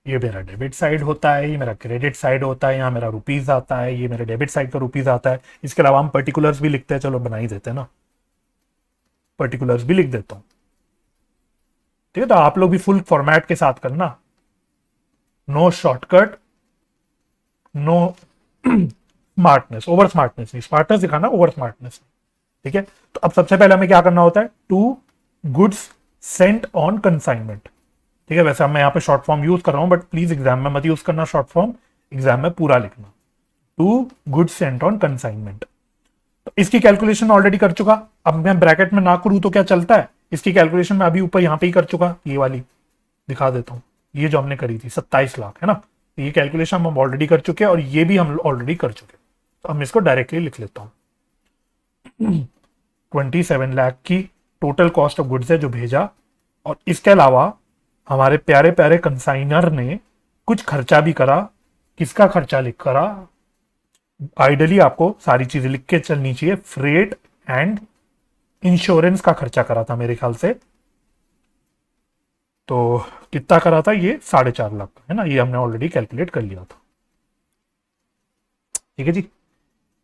ये मेरा डेबिट साइड होता है, ये मेरा क्रेडिट साइड होता है, यहाँ मेरा रुपीज आता है, ये मेरे डेबिट साइड का रुपीज आता है। इसके अलावा हम पर्टिकुलर्स भी लिखते हैं, चलो बना ही देते हैं ना, पर्टिकुलर्स भी लिख देता हूं। ठीक है, तो आप लोग भी फुल फॉर्मेट के साथ करना, no shortcut, no smartness, over smartness नहीं, स्मार्टनेस दिखाना, ओवर स्मार्टनेस। ठीक है, तो अब सबसे पहले हमें क्या करना होता है, to goods sent on consignment. ठीक है, वैसे मैं यहाँ पे शॉर्ट फॉर्म यूज कर रहा हूं, बट प्लीज एग्जाम में मत यूज करना शॉर्ट फॉर्म, एग्जाम में पूरा लिखना, to goods sent on consignment. तो इसकी कैलकुलेशन ऑलरेडी कर चुका, अब मैं ब्रैकेट में ना करूं तो क्या चलता है, इसकी कैलकुलेशन मैं अभी ऊपर यहाँ पे ही कर चुका, ये वाली दिखा देता हूं, ये जो हमने करी थी 27 लाख है ना, तो ये कैलकुलेशन हम ऑलरेडी कर चुके हैं, और ये भी हम ऑलरेडी कर चुके हैं। तो हम इसको डायरेक्टली लिख लेता हूं। 27 लाख की टोटल कॉस्ट ऑफ गुड्स है जो भेजा, और इसके अलावा हमारे प्यारे प्यारे कंसाइनर ने कुछ खर्चा भी करा। किसका खर्चा लिख करा, आइडियली आपको सारी चीजें लिख के चलनी चाहिए। फ्रेट एंड इंश्योरेंस का खर्चा करा था मेरे ख्याल से, तो कितना करा था, ये 4.5 लाख का है ना, ये हमने ऑलरेडी कैलकुलेट कर लिया था। ठीक है जी,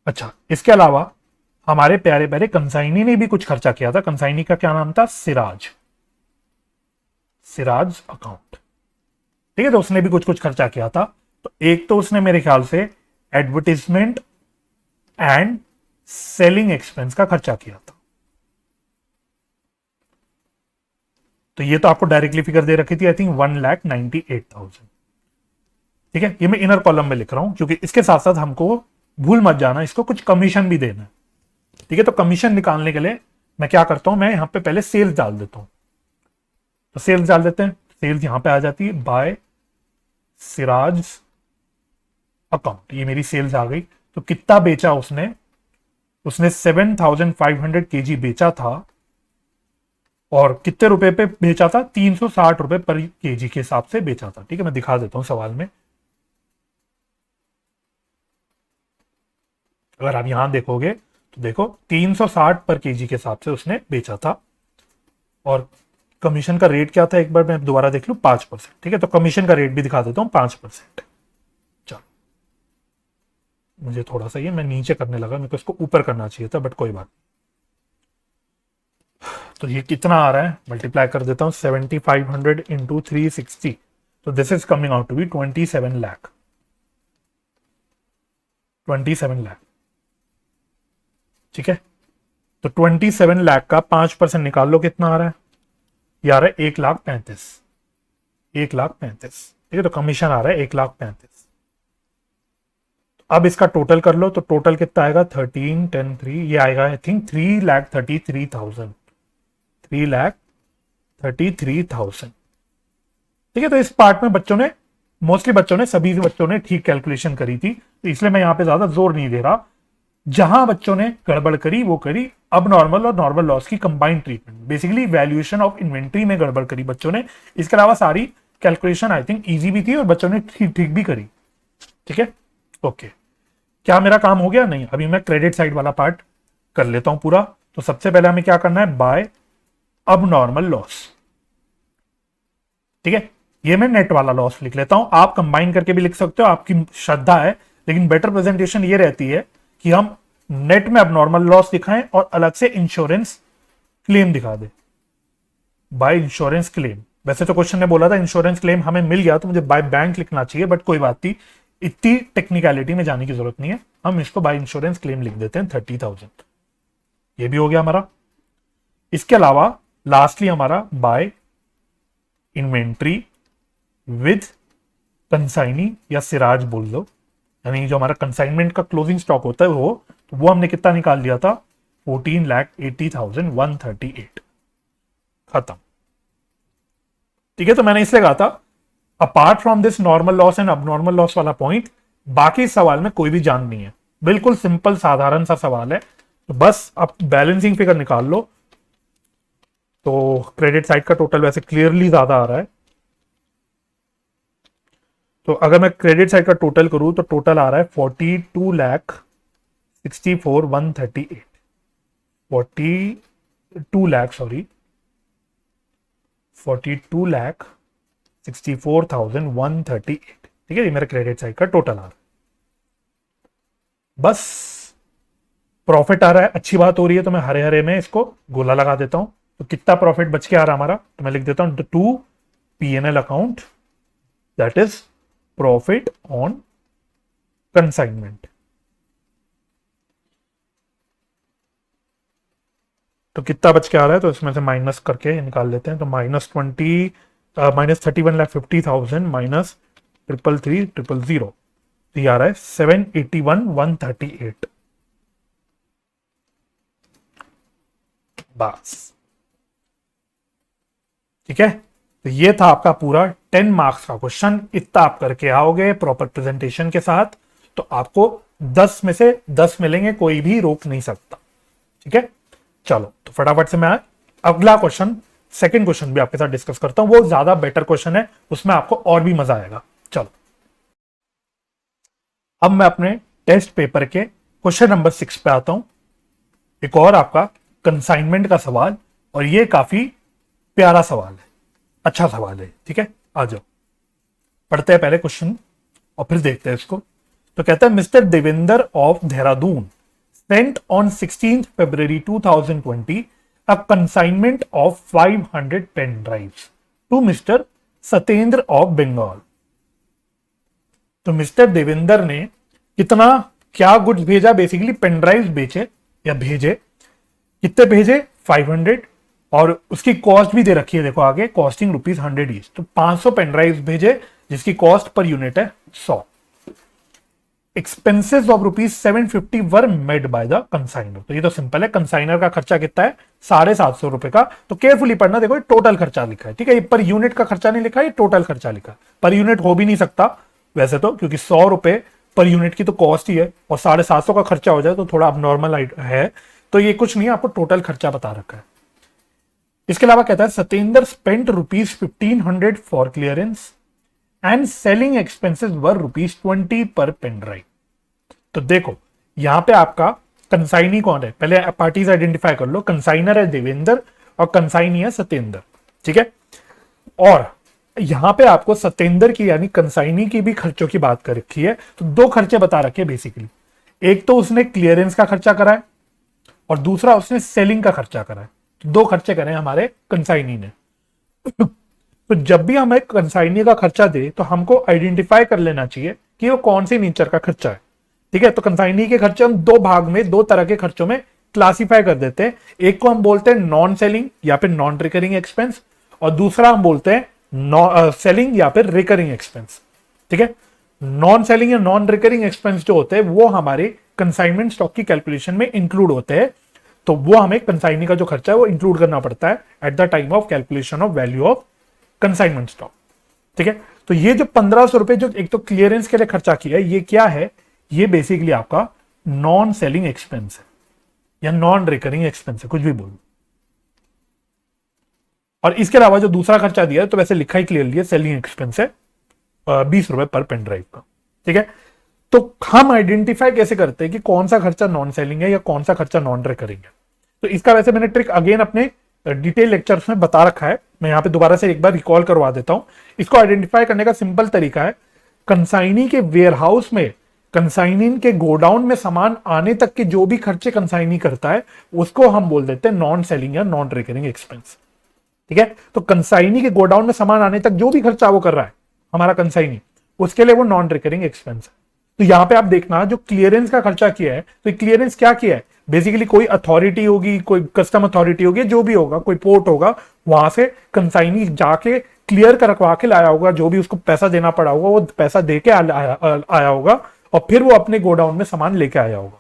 अच्छा, इसके अलावा हमारे प्यारे प्यारे कंसाइनी ने भी कुछ खर्चा किया था। कंसाइनी का क्या नाम था, सिराज, सिराज अकाउंट। ठीक है, तो उसने भी कुछ कुछ खर्चा किया था। तो एक तो उसने मेरे ख्याल से एडवर्टीजमेंट एंड सेलिंग एक्सपेंस का खर्चा किया था, तो ये तो आपको डायरेक्टली फिगर दे रखी थी, आई थिंक 1,98,000। ठीक है, ये मैं इनर कॉलम में लिख रहा हूं, क्योंकि इसके साथ साथ हमको भूल मत जाना, इसको कुछ कमीशन भी देना है। ठीक है, तो कमीशन निकालने के लिए मैं क्या करता हूं, मैं यहां पे पहले सेल्स डाल देता हूं। तो सेल्स डाल देते हैं, सेल्स यहां पे आ जाती है बाय सिराज अकाउंट, ये मेरी सेल्स आ गई। तो कितना बेचा उसने, उसने 7,500 केजी बेचा था, और कितने रुपए पे बेचा था, 360 रुपए पर केजी के हिसाब से बेचा था। ठीक है, मैं दिखा देता हूं सवाल में, अगर आप यहां देखोगे तो देखो 360 पर केजी के हिसाब से उसने बेचा था, और कमीशन का रेट क्या था, एक बार मैं दोबारा देख लूं, 5%। ठीक है, तो कमीशन का रेट भी दिखा देता हूं, 5%। चलो, मुझे थोड़ा सा ये मैं नीचे करने लगा, मेरे को इसको ऊपर करना चाहिए था, बट कोई बात। तो ये कितना आ रहा है, मल्टीप्लाई कर देता हूं, 7,500 इंटू 360, तो this is coming out to be 27 lakh, 27 lakh. ठीक है, तो 27 लाख का 5% निकाल लो, कितना आ रहा है, ये आ रहा है 1,35,000, 1,35,000। ठीक है, तो कमीशन आ रहा है 1,35,000। अब इसका टोटल कर लो, तो टोटल कितना आएगा, 13, 10, 3, ये आएगा आई थिंक 3,33,000, 3,33,000। ठीक है, तो इस पार्ट में बच्चों ने, मोस्टली बच्चों ने, सभी बच्चों ने ठीक कैलकुलेशन करी थी, तो इसलिए मैं यहां पे ज्यादा जोर नहीं दे रहा। जहां बच्चों ने गड़बड़ करी वो करी अब नॉर्मल और नॉर्मल लॉस की combined treatment, basically valuation of inventory में गड़बड़ करी बच्चों ने। इसके अलावा सारी कैलकुलेशन आई थिंक इजी भी थी और बच्चों ने ठीक भी करी। ठीक है, ओके। क्या मेरा काम हो गया? नहीं, अभी मैं क्रेडिट साइड वाला पार्ट कर लेता हूं पूरा। तो सबसे पहले हमें क्या करना है? बाय अब नॉर्मल लॉस। ठीक है, ये मैं नेट वाला लॉस लिख लेता हूं, आप कंबाइन करके भी लिख सकते हो, आपकी श्रद्धा है, लेकिन बेटर प्रेजेंटेशन ये रहती है कि हम नेट में अब नॉर्मल लॉस दिखाएं और अलग से इंश्योरेंस क्लेम दिखा दे, बाय इंश्योरेंस क्लेम। वैसे तो क्वेश्चन ने बोला था इंश्योरेंस क्लेम हमें मिल गया तो मुझे बाय बैंक लिखना चाहिए, बट कोई बात नहीं, इतनी टेक्निकलिटी में जाने की जरूरत नहीं है, हम इसको बाय इंश्योरेंस क्लेम लिख देते हैं 30,000। ये भी हो गया हमारा। इसके अलावा लास्टली हमारा बाय इन्वेंट्री विद कंसाइनी या सिराज बोल लो, यानी जो हमारा कंसाइनमेंट का क्लोजिंग स्टॉक होता है वो हमने कितना निकाल लिया था? 14,80,138। खत्म। ठीक है, तो मैंने इसलिए कहा था apart from this normal loss and अब लॉस वाला पॉइंट, बाकी सवाल में कोई भी जान नहीं है, बिल्कुल सिंपल साधारण सा सवाल है। तो बस आप बैलेंसिंग फिगर निकाल लो। तो क्रेडिट साइड का टोटल वैसे क्लियरली ज्यादा आ रहा है, तो अगर मैं क्रेडिट साइड का टोटल करूं तो टोटल आ रहा है 42,64,138। 42,64,138। ठीक है, ये मेरे क्रेडिट साइड का टोटल आ रहा है। बस प्रॉफिट आ रहा है, अच्छी बात हो रही है, तो मैं हरे हरे में इसको गोला लगा देता हूं। तो कितना प्रॉफिट बच के आ रहा हमारा? तो मैं लिख देता हूं to P&L account, that is profit on consignment. तो कितना बच के आ रहा है? तो इसमें से माइनस करके निकाल लेते हैं। तो -31,50,000 माइनस 333,000, तो ये आ रहा है 781,138। बस ठीक है, तो ये था आपका पूरा 10 मार्क्स का क्वेश्चन। इतना आप करके आओगे प्रॉपर प्रेजेंटेशन के साथ तो आपको 10 में से 10 मिलेंगे, कोई भी रोक नहीं सकता। ठीक है, चलो तो फटाफट से मैं अगला क्वेश्चन, सेकंड क्वेश्चन भी आपके साथ डिस्कस करता हूं। वो ज्यादा बेटर क्वेश्चन है, उसमें आपको और भी मजा आएगा। चलो, अब मैं अपने टेस्ट पेपर के क्वेश्चन नंबर 6 पे आता हूं। एक और आपका कंसाइनमेंट का सवाल, और ये काफी प्यारा सवाल है, अच्छा सवाल है। ठीक है, आ जाओ पढ़ते हैं पहले क्वेश्चन और फिर देखते हैं इसको। तो कहता है mister Devendra of Dehradun sent on 16th February 2020 a consignment of 500 pen drives to Mr. Satyendra of Bengal। तो मिस्टर देवेंद्र ने कितना क्या गुड्स भेजा? बेसिकली पेन ड्राइव बेचे या भेजे। कितने भेजे? 500, और उसकी कॉस्ट भी दे रखी है, देखो आगे, कॉस्टिंग ₹100 ईच। तो 500 पेन ड्राइव भेजे जिसकी कॉस्ट पर यूनिट है 100। Expenses of ₹750 were made by the consignor. तो ये तो सिंपल है, कंसाइनर का खर्चा कितना है? 750 रुपए का। तो केयरफुली पढ़ना, देखो टोटल खर्चा लिखा है। ठीक है, ये पर यूनिट का खर्चा नहीं लिखा है, ये टोटल खर्चा लिखा है। पर यूनिट हो भी नहीं सकता वैसे तो, क्योंकि 100 रुपए पर यूनिट की तो कॉस्ट ही है, और 750 का खर्चा हो जाए तो थोड़ा अबनॉर्मल है। तो ये कुछ नहीं है, आपको टोटल खर्चा बता रखा है। इसके अलावा कहता है Satyendra spent ₹1500 for clearance and selling expenses were ₹20 per pen drive. तो देखो यहां पे आपका कंसाइनी कौन है? पहले पार्टीज आइडेंटिफाई कर लो। कंसाइनर है देवेंद्र और कंसाइनी है सत्येंद्र। ठीक है, और यहां पे आपको सत्येंद्र की यानी कंसाइनी की भी खर्चों की बात कर रखी है। तो दो खर्चे बता रखे बेसिकली, एक तो उसने क्लियरेंस का खर्चा करा है और दूसरा उसने सेलिंग का खर्चा करा है। तो दो खर्चे करे हमारे कंसाइनी ने। तो जब भी हमें कंसाइनी का खर्चा दे तो हमको आइडेंटिफाई कर लेना चाहिए कि वो कौन सी नेचर का खर्चा है। ठीक है, तो कंसाइनी के खर्चे हम दो भाग में, दो तरह के खर्चों में क्लासिफाई कर देते हैं। एक को हम बोलते हैं नॉन सेलिंग या फिर नॉन रिकरिंग एक्सपेंस, और दूसरा हम बोलते हैं सेलिंग या फिर रिकरिंग एक्सपेंस। ठीक है, नॉन सेलिंग या नॉन रिकरिंग एक्सपेंस जो होते हैं वो हमारे कंसाइनमेंट स्टॉक की कैलकुलेशन में इंक्लूड होते हैं। तो वो हमें कंसाइनी का जो खर्चा है वो इंक्लूड करना पड़ता है at the time of calculation of value of consignment stock. ठीक है, तो ये जो 1500 रुपए जो एक तो क्लियरेंस के लिए खर्चा किया है, ये क्या है? ये बेसिकली आपका नॉन सेलिंग एक्सपेंस है या नॉन रिकरिंग एक्सपेंस है, कुछ भी बोलो। और इसके अलावा जो दूसरा खर्चा दिया है तो वैसे लिखा ही क्लियरली है, सेलिंग एक्सपेंस है 20 रुपए पर पेन ड्राइव का, ठीक है। तो हम आइडेंटिफाई कैसे करते हैं कि कौन सा खर्चा नॉन सेलिंग है या कौन सा खर्चा नॉन रिकरिंग है? तो इसका वैसे मैंने ट्रिक अगेन अपने डिटेल लेक्चर्स में बता रखा है, मैं यहां पे दोबारा से एक बार रिकॉल करवा देता हूं। इसको आइडेंटिफाई करने का सिंपल तरीका है, कंसाइनी के वेयरहाउस में, कंसाइनी के गोडाउन में सामान आने तक के जो भी खर्चे कंसाइनी करता है उसको हम बोल देते हैं नॉन सेलिंग या नॉन रिकरिंग एक्सपेंस, ठीक है। तो कंसाइनी के गोडाउन में सामान आने तक जो भी खर्चा वो कर रहा है हमारा कंसाइनी, उसके लिए वो नॉन रिकरिंग एक्सपेंस है। तो यहां पे आप देखना जो क्लियरेंस का खर्चा किया है, तो क्लियरेंस क्या किया है, बेसिकली कोई अथॉरिटी होगी, कोई कस्टम अथॉरिटी होगी, जो भी होगा, कोई पोर्ट होगा, वहां से कंसाइनी जाके क्लियर करवा के लाया होगा, जो भी उसको पैसा देना पड़ा होगा वो पैसा दे के आया होगा और फिर वो अपने गोडाउन में सामान लेके आया होगा।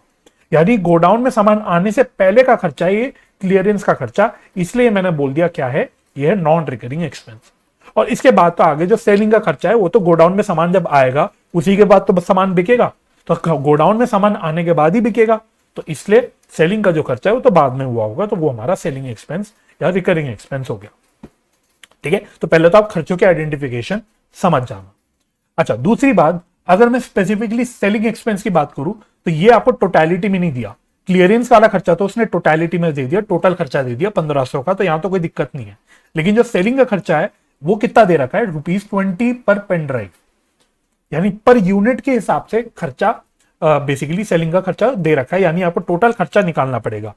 यानी गोडाउन में सामान आने से पहले का खर्चा ये क्लियरेंस का खर्चा, इसलिए मैंने बोल दिया क्या है, ये है नॉन रिकरिंग एक्सपेंस। और इसके बाद तो आगे जो सेलिंग का खर्चा है वो तो गोडाउन में सामान जब आएगा उसी के बाद तो बस सामान बिकेगा, तो गोडाउन में सामान आने के बाद ही बिकेगा, तो इसलिए सेलिंग का जो खर्चा है वो तो बाद में हुआ होगा, तो वो हमारा सेलिंग एक्सपेंस या रिकरिंग एक्सपेंस हो गया, ठीक है। तो पहले तो आप खर्चों के आइडेंटिफिकेशन समझ जाना। अच्छा, दूसरी बात, अगर मैं स्पेसिफिकली सेलिंग एक्सपेंस की बात करूं तो ये आपको टोटलिटी में नहीं दिया, क्लियरेंस वाला खर्चा तो उसने टोटलिटी में दे दिया, टोटल खर्चा दे दिया 1500 का, तो यहां तो कोई दिक्कत नहीं है। लेकिन जो सेलिंग का खर्चा है वो कितना दे रखा है, ₹20 पर पेन ड्राइव, यानी पर यूनिट के हिसाब से खर्चा बेसिकली सेलिंग का खर्चा दे रखा है, यानी आपको टोटल खर्चा निकालना पड़ेगा।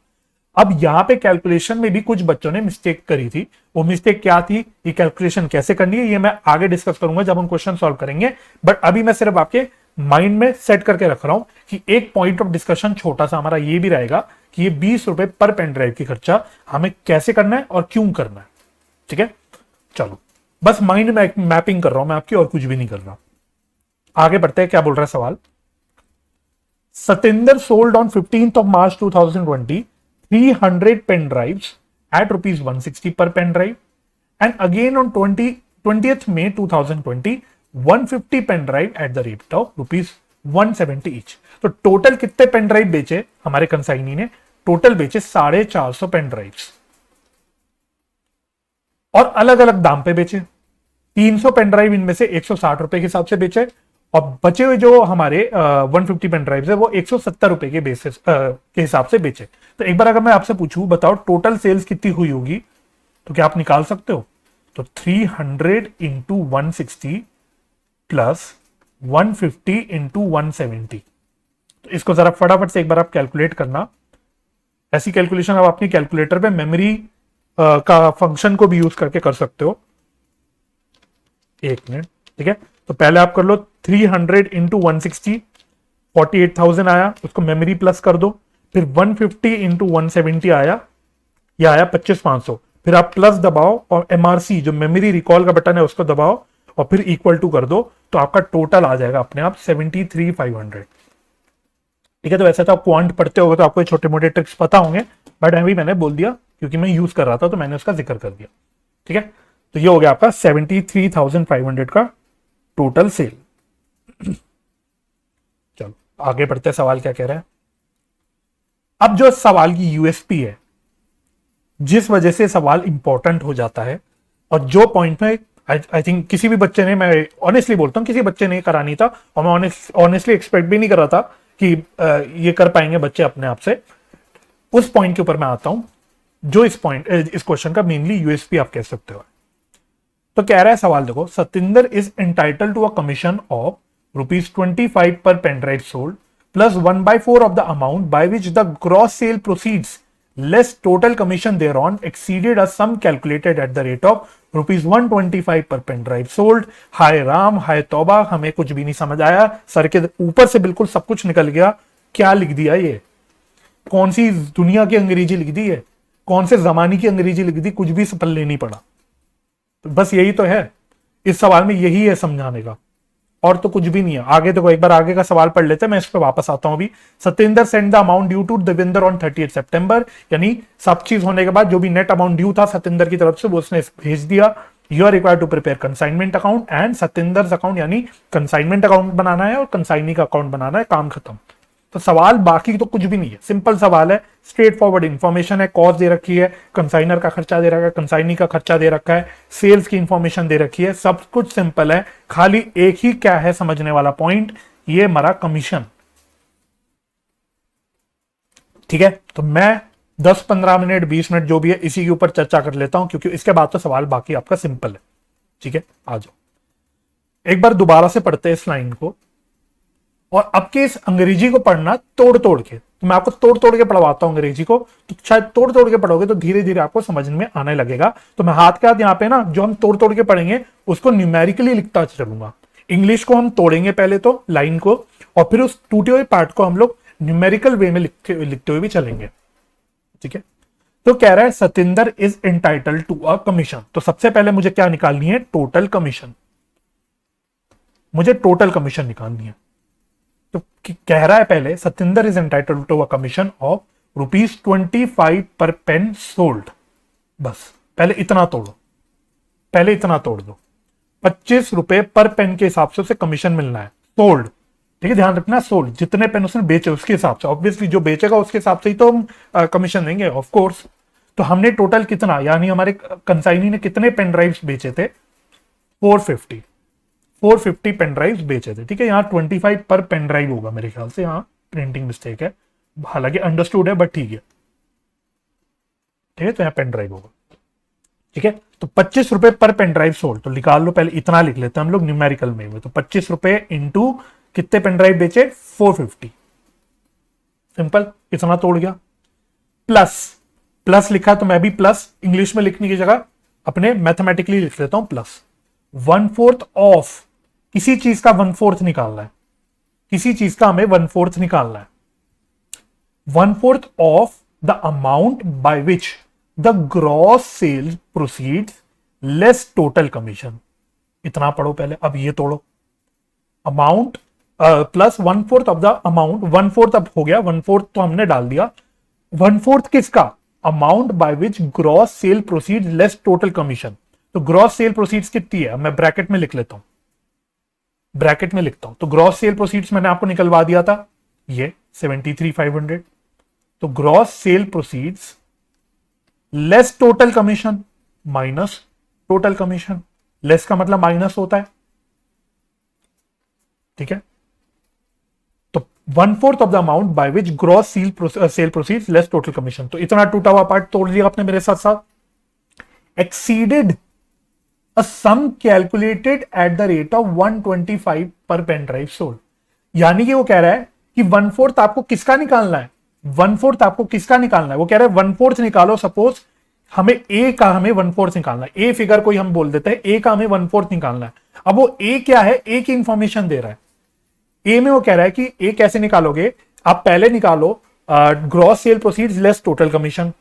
अब यहां पे कैलकुलेशन में भी कुछ बच्चों ने मिस्टेक करी थी, वो मिस्टेक क्या थी, ये कैलकुलेशन कैसे करनी है, ये मैं आगे डिस्कस करूंगा जब हम क्वेश्चन सॉल्व करेंगे। बट अभी मैं सिर्फ आपके माइंड में सेट करके रख रहा हूं कि एक पॉइंट ऑफ डिस्कशन छोटा सा हमारा ये भी रहेगा कि ये 20 रुपए पर पेन ड्राइव की खर्चा हमें कैसे करना है और क्यों करना है, ठीक है। चलो, बस माइंड मैपिंग कर रहा हूं मैं आपकी, और कुछ भी नहीं कर रहा। आगे बढ़ते हैं, क्या बोल रहा है सवाल। Satinder sold on 15th of March 2020 300 pen drives at rupees 160 per pen drive, and again on 20th May 2020 150 pen drive at the rate of rupees 170 each। तो टोटल कितने पेन ड्राइव बेचे हमारे कंसाइनी ने, टोटल बेचे 450 pen drives, और अलग अलग दाम पे बेचे। 300 पेन ड्राइव इनमें से 160 रुपए के हिसाब से बेचे, और बचे हुए जो हमारे 150 पेन ड्राइव है वो 170 रुपए के बेसिस के हिसाब से बेचे। तो एक बार अगर मैं आपसे पूछूं, बताओ टोटल सेल्स कितनी हुई होगी, तो क्या आप निकाल सकते हो? तो 300 इंटू 160 प्लस 150 इंटू 170। तो इसको जरा फटाफट से एक बार आप कैलकुलेट करना। ऐसी कैलकुलेशन आप अपनी कैलकुलेटर पे मेमोरी का फंक्शन को भी यूज करके कर सकते हो। एक मिनट, ठीक है। तो पहले आप कर लो 300 इंटू 160, 48,000 आया, उसको मेमोरी प्लस कर दो। फिर 150 इंटू 170 आया, यह आया 25,500। फिर आप प्लस दबाओ और MRC जो मेमोरी रिकॉल का बटन है उसको दबाओ और फिर इक्वल टू कर दो, तो आपका टोटल आ जाएगा अपने आप 73,500, ठीक है। तो वैसे तो आप क्वांट पढ़ते होगे तो आपको छोटे मोटे ट्रिक्स पता होंगे, बट अभी मैंने बोल दिया क्योंकि मैं यूज कर रहा था तो मैंने उसका जिक्र कर दिया, ठीक है। तो ये हो गया आपका 73,500 का टोटल सेल। चलो आगे बढ़ते हैं, सवाल क्या कह रहा है। अब जो सवाल की यूएसपी है, जिस वजह से सवाल इंपॉर्टेंट हो जाता है, और जो पॉइंट में आई थिंक किसी भी बच्चे ने, मैं ऑनेस्टली बोलता हूं किसी बच्चे ने करा नहीं था, और मैं ऑनेस्टली एक्सपेक्ट भी नहीं कर रहा था कि ये कर पाएंगे बच्चे अपने आप से। उस पॉइंट के ऊपर मैं आता हूं जो इस क्वेश्चन का मेनली यूएसपी आप कह सकते हो। तो कह रहा है सवाल, देखो, Satinder is entitle to a commission of ₹25 per pen drive sold plus 1/4 of the amount by which the gross sale proceeds less total commission there on exceeded a sum calculated at the rate of ₹125 per pen drive sold. हाय राम, हाय तौबा, हमें कुछ भी नहीं समझ आया, sir के ऊपर से बिल्कुल सब कुछ निकल गया। क्या लिख दिया, ये कौन सी दुनिया की अंग्रेजी लिख दी है, कौन से जमाने की अंग्रेजी लिख दी, कुछ भी पल्ले नहीं पड़ा। तो बस यही तो है इस सवाल में, यही है समझाने का, और तो कुछ भी नहीं है। आगे देखो, एक बार आगे का सवाल पढ़ लेते हैं, मैं इस पर वापस आता हूं अभी। Satyendra send the amount due to Devendra on 30 September, यानी सब चीज होने के बाद जो भी नेट अमाउंट ड्यू था सत्येंद्र की तरफ से वो उसने भेज दिया। You are required to prepare consignment account and Satyendra account, यानी कंसाइनमेंट अकाउंट बनाना है और कंसाइनी का अकाउंट बनाना है, काम खत्म। तो सवाल बाकी तो कुछ भी नहीं है, सिंपल सवाल है, स्ट्रेट फॉरवर्ड इंफॉर्मेशन है, कॉस्ट दे रखी है, कंसाइनर का खर्चा दे रखा है, कंसाइनी का खर्चा दे रखा है, सेल्स की इंफॉर्मेशन दे रखी है, सब कुछ सिंपल है। खाली एक ही क्या है समझने वाला पॉइंट, ये हमारा कमीशन। ठीक है, तो मैं 10-15 मिनट 20 मिनट जो भी है इसी के ऊपर चर्चा कर लेता हूं, क्योंकि इसके बाद तो सवाल बाकी आपका सिंपल है। ठीक है, आ जाओ एक बार दोबारा से पढ़ते हैं इस लाइन को, और अब के इस अंग्रेजी को पढ़ना तोड़ तोड़ के, तो मैं आपको तोड़ तोड़ के पढ़वाता हूं अंग्रेजी को, तो शायद तोड़ तोड़ के पढ़ोगे तो धीरे धीरे आपको समझ में आने लगेगा। तो मैं हाथ के हाथ यहाँ पे ना जो हम तोड़ तोड़ के पढ़ेंगे उसको न्यूमेरिकली लिखता चलूंगा। इंग्लिश को हम तोड़ेंगे पहले तो लाइन को, और फिर उस टूटे हुए पार्ट को हम लोग न्यूमेरिकल वे में लिखते हुए भी चलेंगे। ठीक है, तो कह रहा है Satinder is entitled to a commission. तो सबसे पहले मुझे क्या निकालनी है, टोटल कमीशन। मुझे टोटल कमीशन निकालनी है। तो कह रहा है पहले Satinder is entitled to a commission of ₹25 per pen sold. बस पहले इतना तोड़ो, पहले इतना तोड़ दो। 25 रुपए पर पेन के हिसाब से उसे कमीशन मिलना है, सोल्ड। ठीक है, ध्यान रखना, सोल्ड जितने पेन उसने बेचे उसके हिसाब से, ऑब्वियसली जो बेचेगा उसके हिसाब से ही तो हम कमीशन देंगे ऑफ कोर्स। तो हमने टोटल कितना, यानी हमारे कंसाइनी ने कितने पेन ड्राइव्स बेचे थे, 450 पेन ड्राइव्स बेचे थे। ठीक है, यहाँ 25 पर पेन ड्राइव होगा मेरे ख्याल से, यहाँ प्रिंटिंग मिस्टेक है, हालांकि अंडरस्टूड है बट ठीक है। ठीक है, तो यहाँ पेन ड्राइव होगा। ठीक है, तो 25 रुपए पर पेन ड्राइव सोल्ड, तो निकाल लो, पहले इतना लिख लेते हैं हम लोग न्यूमेरिकल में। तो 25 रुपए इंटू कितने पेन ड्राइव बेचे, 450, सिंपल, इतना तोड़ गया। प्लस प्लस लिखा तो मैं भी प्लस इंग्लिश में लिखने की जगह अपने मैथमेटिकली लिख लेता हूं प्लस। 1/4 ऑफ, किसी चीज का 1/4 निकालना है, किसी चीज का हमें 1/4 निकालना है। 1/4 of the amount by which the gross sales proceeds less total commission. इतना पढ़ो पहले, अब ये तोड़ो। Amount plus 1/4 of the amount, 1/4 अब हो गया, 1/4 तो हमने डाल दिया। 1/4 किसका, amount by which gross cell proceed less total commission. तो ग्रॉस सेल प्रोसीड्स कितनी है, मैं ब्रैकेट में लिख लेता हूं, ब्रैकेट में लिखता हूं। तो ग्रॉस सेल प्रोसीड्स मैंने आपको निकलवा दिया था, ये 73,500। तो gross sale proceeds less total commission minus total commission, less का मतलब माइनस होता है। ठीक है, तो 1/4 of the amount by which gross sale proceeds less total commission. तो इतना टूटा हुआ पार्ट तोड़ लिया आपने मेरे साथ साथ। Exceeded a sum calculated at the rate of 125 per pen drive sold, यानी कि वो कह रहा है कि 1/4 आपको किसका निकालना है, 1/4 आपको किसका निकालना है, वो कह रहा है 1/4 निकालो। सपोज हमें ए का हमें 1/4 निकालना है, ए फिगर कोई हम बोल देते हैं, ए का हमें 1/4 निकालना है। अब वो ए क्या है, ए की इंफॉर्मेशन दे रहा है। ए में वो कह रहा है कि ए कैसे निकालोगे, आप पहले निकालो gross sale proceeds less total commission,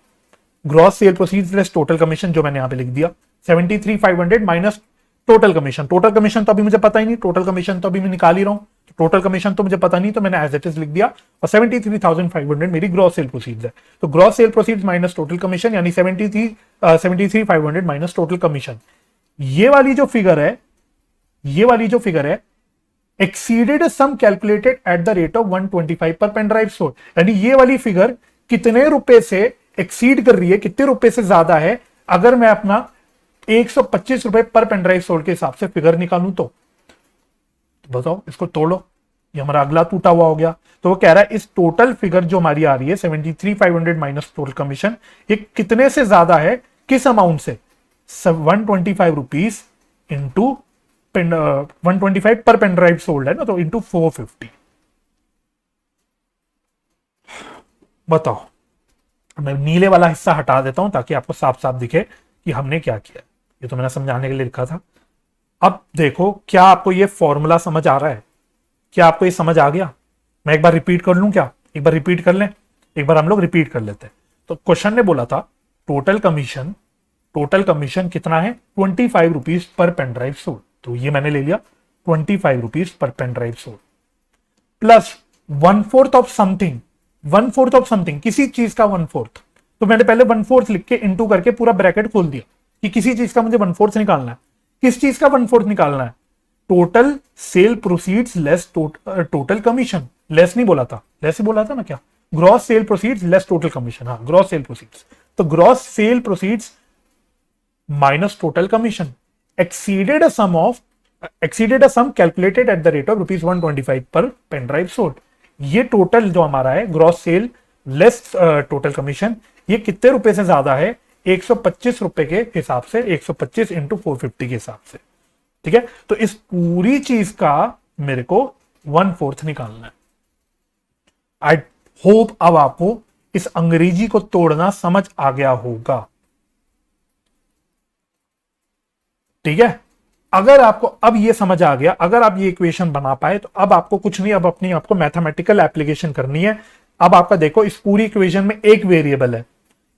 gross sale proceeds less total commission जो मैंने यहां पे लिख दिया, 73,500 minus total commission. Total commission तो अभी मुझे पता ही नहीं, टोटल कमीशन तो अभी मैं निकाल ही रहा हूं, तो टोटल कमीशन तो मुझे पता नहीं, तो मैंने एज इट इज लिख दिया। और 73,500 मेरी ग्रॉस सेल प्रोसीड्स है। तो gross sale proceeds minus total commission, यानी 73,500 माइनस टोटल कमीशन। ये वाली जो फिगर है, ये वाली जो फिगर है, exceeded sum calculated at the rate of 125 per pen drive sold, यानी ये वाली फिगर कितने रुपए से एक्सीड कर रही है, कितने रुपए से ज्यादा है, अगर मैं अपना 125 रुपए पर पेन ड्राइव सोल्ड के हिसाब से फिगर निकालूं तो बताओ, इसको तोड़ो, ये हमारा अगला टूटा हुआ हो गया। तो वो कह रहा है इस टोटल फिगर जो हमारी आ रही है 73,500 माइनस टोटल कमीशन, ये कितने से ज्यादा है, किस अमाउंट से, 125 rupees into 125 per pen drive sold है ना, तो इंटू 450। बताओ, मैं नीले वाला हिस्सा हटा देता हूं ताकि आपको साफ साफ दिखे कि हमने क्या किया। ये तो मैंने समझाने के लिए लिखा था। अब देखो, क्या आपको ये फॉर्मूला समझ आ रहा है, क्या आपको ये समझ आ गया। मैं एक बार रिपीट कर लूं क्या, एक बार रिपीट कर लें, एक बार हम लोग रिपीट कर लेते हैं। तो क्वेश्चन ने बोला था टोटल कमीशन, टोटल कमीशन कितना है, 25 rupees per pen drive sold. तो ये मैंने ले लिया 25 rupees per pen drive sold, plus 1/4 of something, 1/4 of something, किसी चीज का 1/4। तो मैंने पहले 1/4 लिख के इंटू करके पूरा ब्रैकेट खोल दिया कि किसी चीज का मुझे 1/4 निकालना है। किस चीज का 1/4 निकालना है? Total sale proceeds less total commission. Less नहीं बोला था, लेस ही बोला था ना क्या? Gross sale proceeds less total commission. हाँ, ग्रॉस सेल प्रोसीड्स। तो gross sale proceeds minus total commission exceeded a sum of exceeded a sum calculated at the rate of rupees 125 per pen drive sold. ये total जो हमारा है gross sale less total commission, ये कितने रुपए से ज्यादा है? 125 रुपए के हिसाब से, 125 इंटू 450 के हिसाब से। ठीक है, तो इस पूरी चीज का मेरे को 1/4 निकालना है। आई होप अब आपको इस अंग्रेजी को तोड़ना समझ आ गया होगा। ठीक है, अगर आपको अब ये समझ आ गया, अगर आप ये इक्वेशन बना पाए, तो अब आपको कुछ नहीं, अब अपनी आपको मैथमेटिकल एप्लीकेशन करनी है। अब आपका देखो, इस पूरी इक्वेशन में एक वेरिएबल है,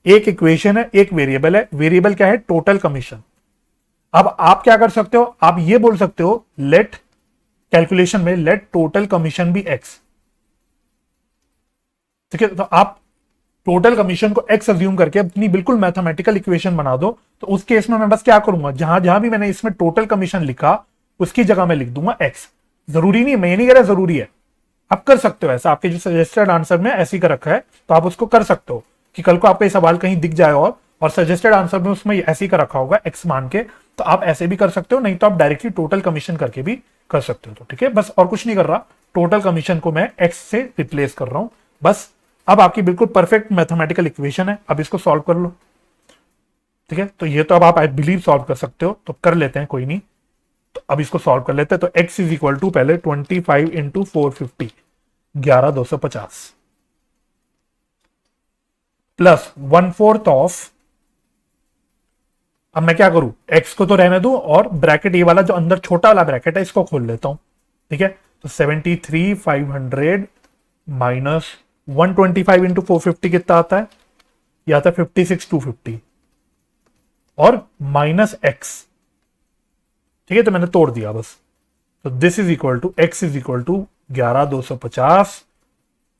एक इक्वेशन है, एक वेरिएबल है। वेरिएबल क्या है? Total commission. अब आप क्या कर सकते हो? आप ये बोल सकते हो, लेट कैलकुलेशन में लेट टोटल कमीशन भी एक्स। ठीक है, तो आप टोटल कमीशन को एक्स अज्यूम करके अपनी बिल्कुल मैथमेटिकल इक्वेशन बना दो। तो उस केस में मैं बस क्या करूंगा, जहां जहां भी मैंने इसमें टोटल कमीशन लिखा उसकी जगह मैं लिख दूंगा एक्स। जरूरी नहीं, मैं नहीं कह रहा जरूरी है, आप कर सकते हो ऐसा। आपके जो सजेस्टेड आंसर में ऐसी कर रखा है, तो आप उसको कर सकते हो कि कल को आपका ये सवाल कहीं दिख जाए और सजेस्टेड आंसर में उसमें ऐसी कर रखा होगा एक्स मान के, तो आप ऐसे भी कर सकते हो, नहीं तो आप डायरेक्टली टोटल कमीशन करके भी कर सकते हो। तो ठीक है, बस और कुछ नहीं कर रहा, टोटल कमीशन को मैं एक्स से रिप्लेस कर रहा हूं बस। अब आपकी बिल्कुल परफेक्ट मैथमेटिकल इक्वेशन है, अब इसको सॉल्व कर लो। ठीक है, तो ये तो अब आप आई बिलीव सॉल्व कर सकते हो, तो कर लेते हैं, कोई नहीं। तो अब इसको सॉल्व कर लेते हैं। तो x इज इक्वल टू पहले 25 इंटू 450, 11,250 प्लस 1/4 ऑफ, अब मैं क्या करूं, x को तो रहने दूं और ब्रैकेट ये वाला जो अंदर छोटा वाला ब्रैकेट है इसको खोल लेता हूं। ठीक है, तो 73,500 माइनस 125 इंटू 450 कितना आता है? यह आता है 56,250 और माइनस एक्स। ठीक है, तो मैंने तोड़ दिया बस। तो this is equal to x is equal to 11,250।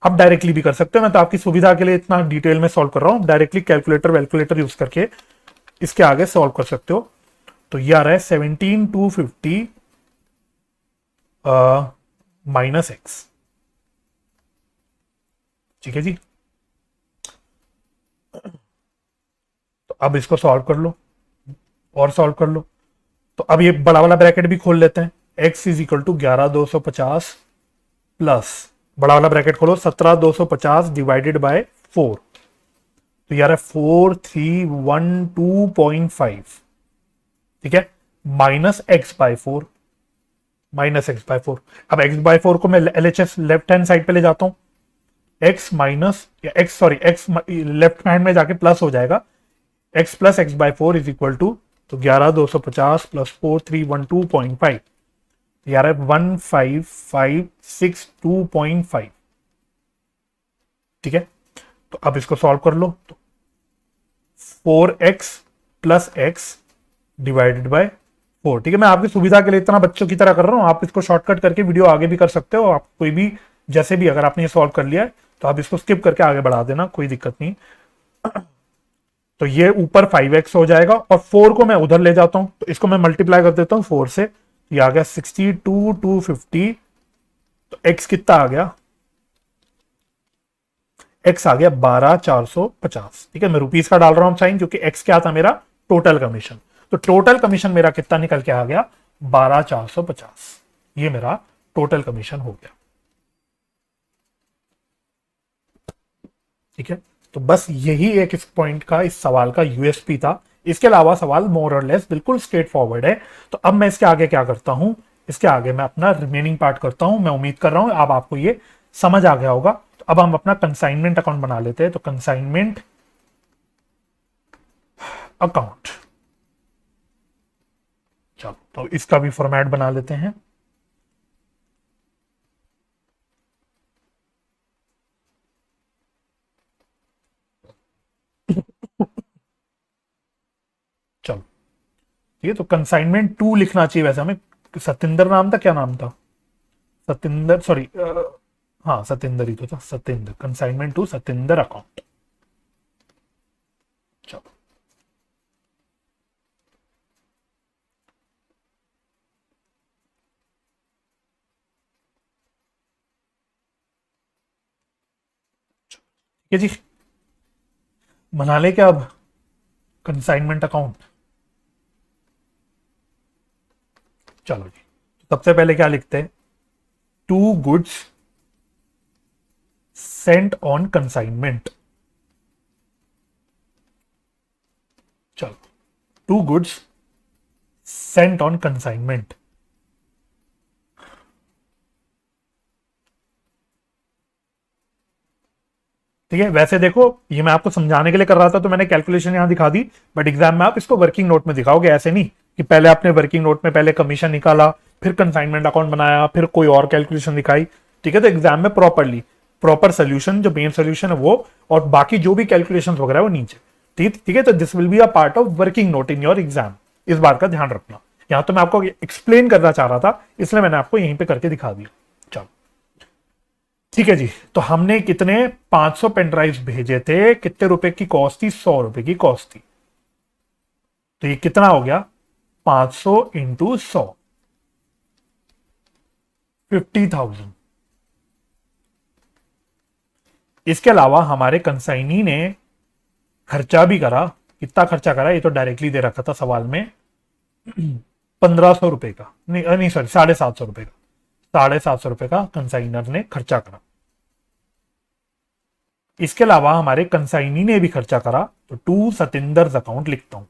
आप डायरेक्टली भी कर सकते हो, मैं तो आपकी सुविधा के लिए इतना डिटेल में सॉल्व कर रहा हूं। डायरेक्टली कैलकुलेटर वैल्कुलेटर यूज करके इसके आगे सॉल्व कर सकते हो। तो ये आ रहा है 17,250 माइनस एक्स। ठीक है जी, तो अब इसको सॉल्व कर लो और सॉल्व कर लो। तो अब ये बड़ा वाला ब्रैकेट भी खोल लेते हैं। x is equal to 11,250 plus बड़ा वाला ब्रैकेट खोलो 17,250 डिवाइडेड बाय 4, तो यार है 4312.5। ठीक है, minus x by 4, minus x by 4। अब x बाय 4 को मैं LHS लेफ्ट हैंड साइड पे ले जाता हूं, x minus x sorry x left hand में जाके प्लस हो जाएगा, x plus x by 4 is equal to, तो 11,250 प्लस 4312.5 यार है 15,562.5। ठीक है, तो अब इसको सॉल्व कर लो। तो 4x plus x divided by 4। ठीक है, मैं आपकी सुविधा के लिए इतना बच्चों की तरह कर रहा हूं, आप इसको शॉर्टकट करके वीडियो आगे भी कर सकते हो। आप कोई भी जैसे भी, अगर आपने ये सॉल्व कर लिया है तो आप इसको स्किप करके आगे बढ़ा देना, कोई दिक्कत नहीं। तो ये ऊपर 5x हो जाएगा और 4 को मैं उधर ले जाता हूं, तो इसको मैं मल्टीप्लाई कर देता हूं 4 से। ये आ गया 62,250। तो x कितना आ गया? x आ गया 12,450। ठीक है, मैं रुपीस का डाल रहा हूं साइन, क्योंकि x क्या था मेरा? Total commission. तो टोटल कमीशन मेरा कितना निकल के आ गया? 12,450। ये मेरा टोटल कमीशन हो गया। ठीक है, तो बस यही एक इस पॉइंट का, इस सवाल का यूएसपी था। इसके अलावा सवाल मोर और लेस बिल्कुल स्ट्रेट फॉरवर्ड है। तो अब मैं इसके आगे क्या करता हूं, इसके आगे मैं अपना रिमेनिंग पार्ट करता हूं। मैं उम्मीद कर रहा हूं अब आपको ये समझ आ गया होगा। तो अब हम अपना कंसाइनमेंट अकाउंट बना लेते हैं। तो कंसाइनमेंट अकाउंट, चलो तो इसका भी फॉर्मेट बना लेते हैं। चलो, ठीक है, तो कंसाइनमेंट 2 लिखना चाहिए वैसे हमें। सतिंदर नाम था, क्या नाम था? सतिंदर, सॉरी, हाँ सतिंदर ही तो था, सतिंदर। Consignment 2 Satinder account. चलो, ये जी बना ले क्या अब कंसाइनमेंट अकाउंट। चलो जी, सबसे पहले क्या लिखते हैं, to goods sent on consignment. चलो, to goods sent on consignment. ठीक है, वैसे देखो ये मैं आपको समझाने के लिए कर रहा था तो मैंने कैलकुलेशन यहां दिखा दी, बट एग्जाम में आप इसको वर्किंग नोट में दिखाओगे, ऐसे नहीं कि पहले आपने वर्किंग नोट में पहले कमीशन निकाला, फिर कंसाइनमेंट अकाउंट बनाया, फिर कोई और कैलकुलेशन दिखाई। ठीक है, तो एग्जाम में प्रॉपर सोल्यूशन, जो मेन सोल्यूशन है वो, और बाकी जो भी कैलकुलेशन वगैरह वो नीचे। ठीक है, तो this will be a part of working note in your exam, इस बात का ध्यान रखना। यहां तो मैं आपको एक्सप्लेन करना चाह रहा था, इसलिए मैंने आपको यहीं पे करके दिखा दिया। चलो ठीक है जी, तो हमने कितने 500 पेन ड्राइव भेजे थे, कितने रुपए की कॉस्ट थी, 100 रुपए की कॉस्ट थी। तो ये कितना हो गया, 500 इंटू 100, 50,000। इसके अलावा हमारे कंसाइनी ने खर्चा भी करा। कितना खर्चा करा, ये तो डायरेक्टली दे रखा था सवाल में, 1500 रुपए का, नहीं सॉरी 750 रुपए का, 750 रुपए का कंसाइनर ने खर्चा करा। इसके अलावा हमारे कंसाइनी ने भी खर्चा करा, तो टू सतिंदर अकाउंट लिखता हूं,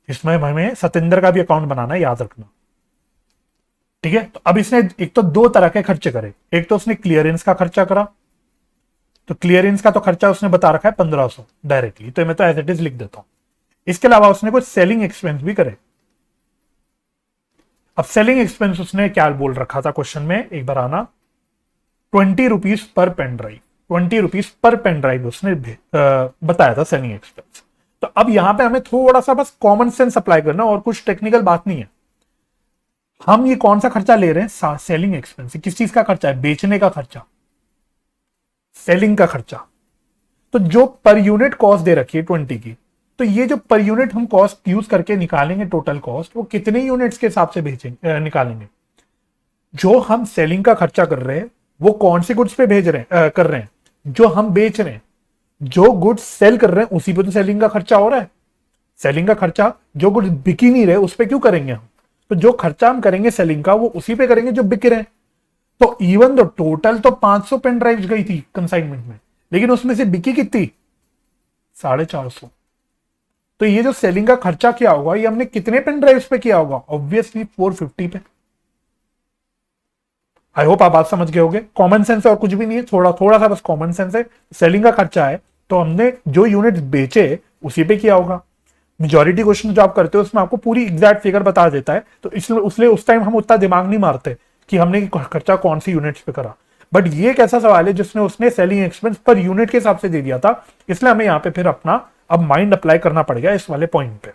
इसमें हमें सतिंदर का भी अकाउंट बनाना है, याद रखना। ठीक है, तो अब इसने एक तो दो तरह के खर्चे करे, एक तो उसने क्लियरेंस का खर्चा करा, तो क्लियरेंस का तो खर्चा उसने बता रखा है 1500 डायरेक्टली, तो मैं तो एज इट इज लिख देता हूं। इसके अलावा उसने कुछ सेलिंग एक्सपेंस भी करे। अब सेलिंग एक्सपेंस उसने क्या बोल रखा था क्वेश्चन में, एक बार आना, 20 rupees per pen drive, 20 rupees per pen drive उसने बताया था सेलिंग एक्सपेंस। तो अब यहां पे हमें थोड़ा सा बस कॉमन सेंस अप्लाई करना, और कुछ टेक्निकल बात नहीं है। हम ये कौन सा खर्चा ले रहे हैं, सेलिंग एक्सपेंस, किस चीज का खर्चा है, बेचने का खर्चा, सेलिंग का खर्चा। तो जो पर यूनिट कॉस्ट दे रखी है 20 की, तो ये जो पर यूनिट हम कॉस्ट यूज करके निकालेंगे टोटल कॉस्ट, वो कितने यूनिट्स के हिसाब से निकालेंगे। जो हम सेलिंग का खर्चा कर रहे हैं वो कौन से गुड्स पे भेज रहे हैं, कर रहे हैं, जो हम बेच रहे हैं। जो गुड्स सेल कर रहे हैं उसी पे तो सेलिंग का खर्चा हो रहा है। सेलिंग का खर्चा जो गुड्स बिक ही नहीं रहे उस पे क्यों करेंगे हम, तो जो खर्चा हम करेंगे सेलिंग का वो उसी पे करेंगे जो बिक रहे हैं। तो इवन दो टोटल तो 500 पेन ड्राइव गई थी कंसाइनमेंट में, लेकिन उसमें से बिकी कितनी, 450। तो ये जो सेलिंग का खर्चा किया होगा ये हमने कितने पेन ड्राइव पे किया होगा, ऑब्वियसली 450 पे। आई होप आप बात समझ गए होगे, कॉमन सेंस है और कुछ भी नहीं है, थोड़ा थोड़ा सा बस कॉमन सेंस है। सेलिंग का खर्चा है तो हमने जो यूनिट बेचे उसी पे किया होगा। मेजोरिटी क्वेश्चन जो आप करते हो उसमें आपको पूरी एग्जैक्ट फिगर बता देता है, तो इसलिए उस टाइम हम उतना दिमाग नहीं मारते कि हमने खर्चा कौन सी यूनिट्स पे करा। बट ये एक ऐसा सवाल है जिसने उसने सेलिंग एक्सपेंस पर यूनिट के हिसाब से दे दिया था, इसलिए हमें यहाँ पे फिर अपना अब माइंड अप्लाई करना पड़ेगा इस वाले पॉइंट पे।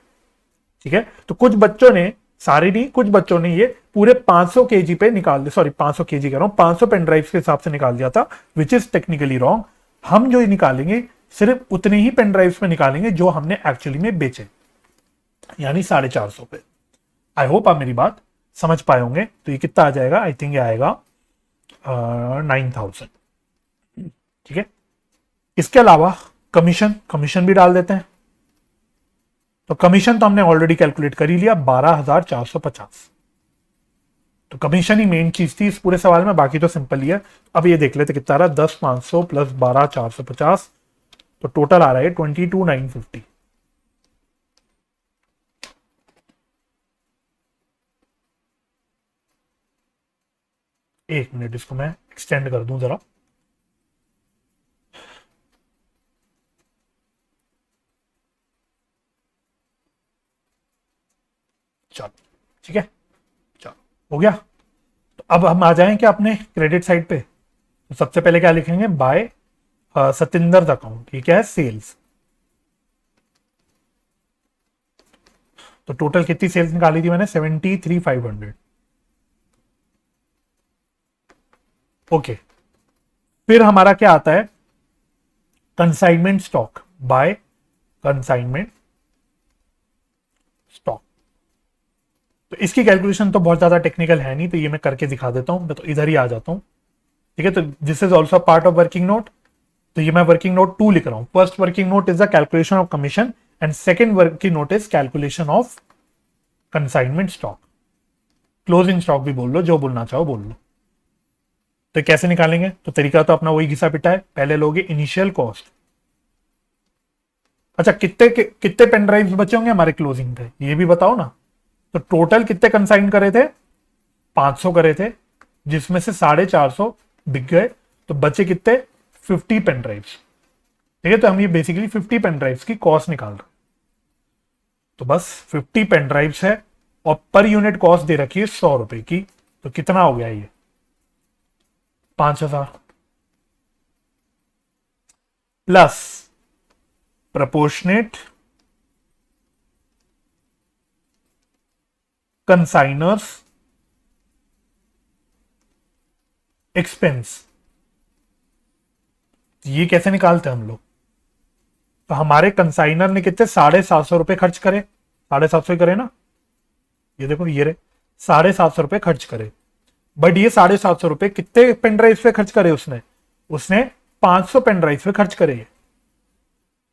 ठीक है, तो कुछ बच्चों ने, सारे नहीं, कुछ बच्चों ने ये पूरे 500 केजी पे निकाल दिया, सॉरी 500 केजी कह रहा हूं, 500 पेन ड्राइव के हिसाब से निकाल दिया था, विच इज टेक्निकली रॉन्ग। हम जो निकालेंगे सिर्फ उतने ही पेन ड्राइव में निकालेंगे जो हमने एक्चुअली में बेचे, यानी 450 पे। आई होप आप मेरी बात समझ पाए होंगे। तो ये कितना आ जाएगा, आई थिंक ये आएगा 9,000। ठीक है, इसके अलावा कमीशन भी डाल देते हैं। तो कमीशन तो हमने ऑलरेडी कैलकुलेट कर ही लिया, 12,450। तो कमीशन ही मेन चीज थी इस पूरे सवाल में, बाकी तो सिंपल ही है। अब ये देख लेते कितना रहा, 10,500 प्लस 12,450, तो टोटल आ रहा है 22,950। एक मिनट, इसको मैं एक्सटेंड कर दूं जरा। चलो ठीक है, चलो हो गया। तो अब हम आ जाएं अपने क्रेडिट साइड पे। तो सबसे पहले क्या लिखेंगे, बाय सतिंदर अकाउंट, ये क्या है, सेल्स। तो टोटल कितनी सेल्स निकाली थी मैंने, 73,500। ओके, फिर हमारा क्या आता है, consignment stock, by consignment stock. तो इसकी कैलकुलेशन तो बहुत ज्यादा टेक्निकल है नहीं, तो ये मैं करके दिखा देता हूं, मैं तो इधर ही आ जाता हूं। ठीक है, तो this is also part of working note. तो ये मैं वर्किंग नोट 2 लिख रहा हूं. First working note is the calculation of commission and second working note is calculation of consignment stock. Closing stock भी बोल लो, जो बोलना चाहो बोल लो. तो कैसे निकालेंगे? तो तरीका तो अपना वही घिसा पिटा है. पहले लोगे इनिशियल कॉस्ट. अच्छा, कितने पेन ड्राइव बचे होंगे हमारे क्लोजिंग पे, ये भी बताओ ना. तो टोटल कितने कंसाइन करे थे? 500 करे थे, जिसमें से 450 बिक गए. तो बचे कितने? 50 पेन ड्राइव्स. ठीक है, तो हम ये बेसिकली 50 पेन ड्राइव्स की कॉस्ट निकाल रहे हैं. तो बस 50 पेन ड्राइव्स है और पर यूनिट कॉस्ट दे रखी है 100 रुपए की. तो कितना हो गया ये? 5000 प्लस प्रपोर्शनेट कंसाइनर्स एक्सपेंस. ये कैसे निकालते हैं हम लोग? तो हमारे कंसाइनर ने कितने 750 रुपए खर्च करे, 750 करे ना. ये देखो, ये रहे 750 रुपए खर्च करे. बट ये 750 रुपए कितने पेन ड्राइव पे खर्च करे? उसने उसने 500 पेन ड्राइव पे खर्च करे.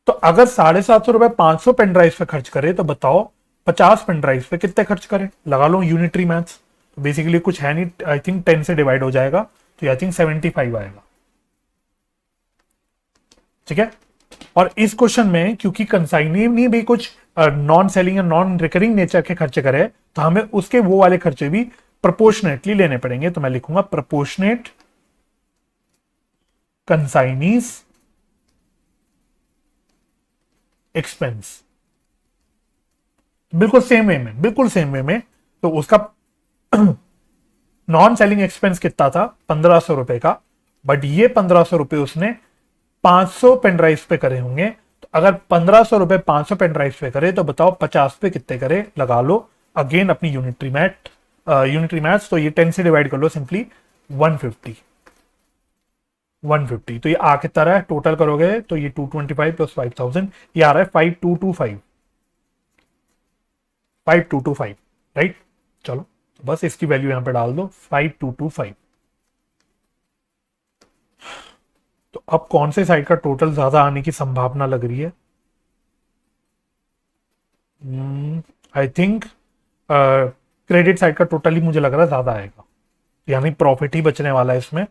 तो अगर 750 रुपए 500 पेन ड्राइव पे खर्च करे तो बताओ 50 पेन ड्राइव पे कितने खर्च करे? लगा लो यूनिटरी मैथ्स. तो बेसिकली कुछ है नहीं, आई थिंक 10 से डिवाइड हो जाएगा, तो आई थिंक 75 आएगा. ठीक है. और इस क्वेश्चन में क्योंकि कंसाइनी ने भी कुछ नॉन सेलिंग या नॉन रिकरिंग नेचर के खर्चे करे, तो हमें उसके वो वाले खर्चे भी प्रोपोर्शनेटली लेने पड़ेंगे. तो मैं लिखूंगा प्रोपोर्शनेट कंसाइनीज एक्सपेंस. बिल्कुल सेम वे में, बिल्कुल सेम वे में. तो उसका नॉन सेलिंग एक्सपेंस कितना था? 1500 रुपए का. बट ये 1500 रुपए उसने 500 पेन ड्राइव पे करे होंगे. तो अगर 1500 रुपए 500 पेन ड्राइव पे करे तो बताओ 50 पे कितने करे? लगा लो अगेन अपनी यूनिटरी मैथ्स. तो ये 10 से डिवाइड कर लो सिंपली. 150. तो ये आ कितना रहा है टोटल करोगे? तो ये 225 प्लस 5000, ये आ रहा है 5225. 5225, राइट. चलो, तो बस इसकी वैल्यू यहां पे डाल दो 5225. तो अब कौन से साइड का टोटल ज्यादा आने की संभावना लग रही है? आई थिंक क्रेडिट साइड का टोटल ही मुझे लग रहा है ज्यादा आएगा, यानी प्रॉफिट ही बचने वाला है इसमें.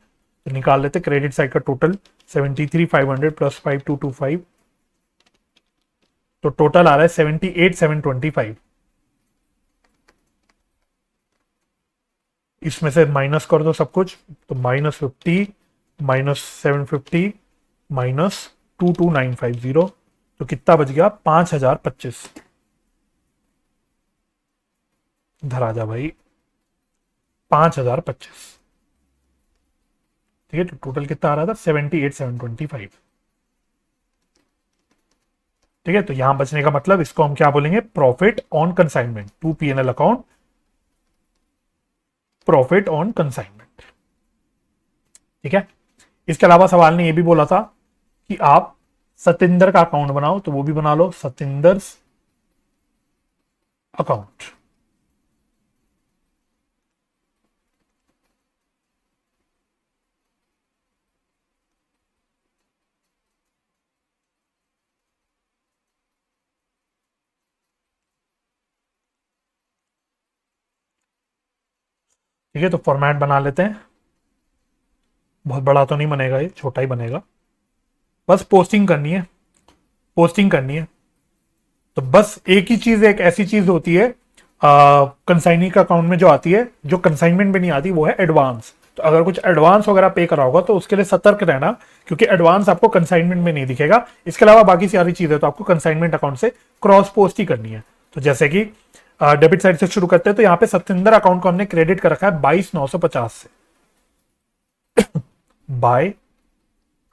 तो निकाल लेते क्रेडिट साइड का टोटल. 73,500 प्लस 5225, तो टोटल आ रहा है 78,725. इसमें से माइनस कर दो सब कुछ. तो -50 -750 -22950. तो कितना बच गया? 5025. धरा जा भाई, 5025. ठीक है, तो टोटल कितना आ रहा था? 78,725. ठीक है, तो यहां बचने का मतलब इसको हम क्या बोलेंगे? Profit on consignment. To P&L account, profit on consignment. ठीक है. इसके अलावा सवाल ने यह भी बोला था कि आप सतिंदर का अकाउंट बनाओ, तो वो भी बना लो, सतिंदर्स अकाउंट. ठीक है, तो फॉर्मेट बना लेते हैं. बहुत बड़ा तो नहीं बनेगा, ये छोटा ही बनेगा. बस पोस्टिंग करनी है, पोस्टिंग करनी है. तो बस एक ही चीज, एक ऐसी चीज होती है कंसाइनी का अकाउंट में जो आती है, जो कंसाइनमेंट में नहीं आती, वो है एडवांस. तो अगर कुछ एडवांस वगैरह पे करा होगा तो उसके लिए सतर्क रहना, क्योंकि एडवांस आपको कंसाइनमेंट में नहीं दिखेगा. इसके अलावा बाकी सारी चीजें तो आपको कंसाइनमेंट अकाउंट से क्रॉस पोस्ट ही करनी है. तो जैसे कि डेबिट साइड से शुरू करते हैं, तो यहाँ पे सत्येंद्र अकाउंट को हमने क्रेडिट कर रखा है 22,950 से. By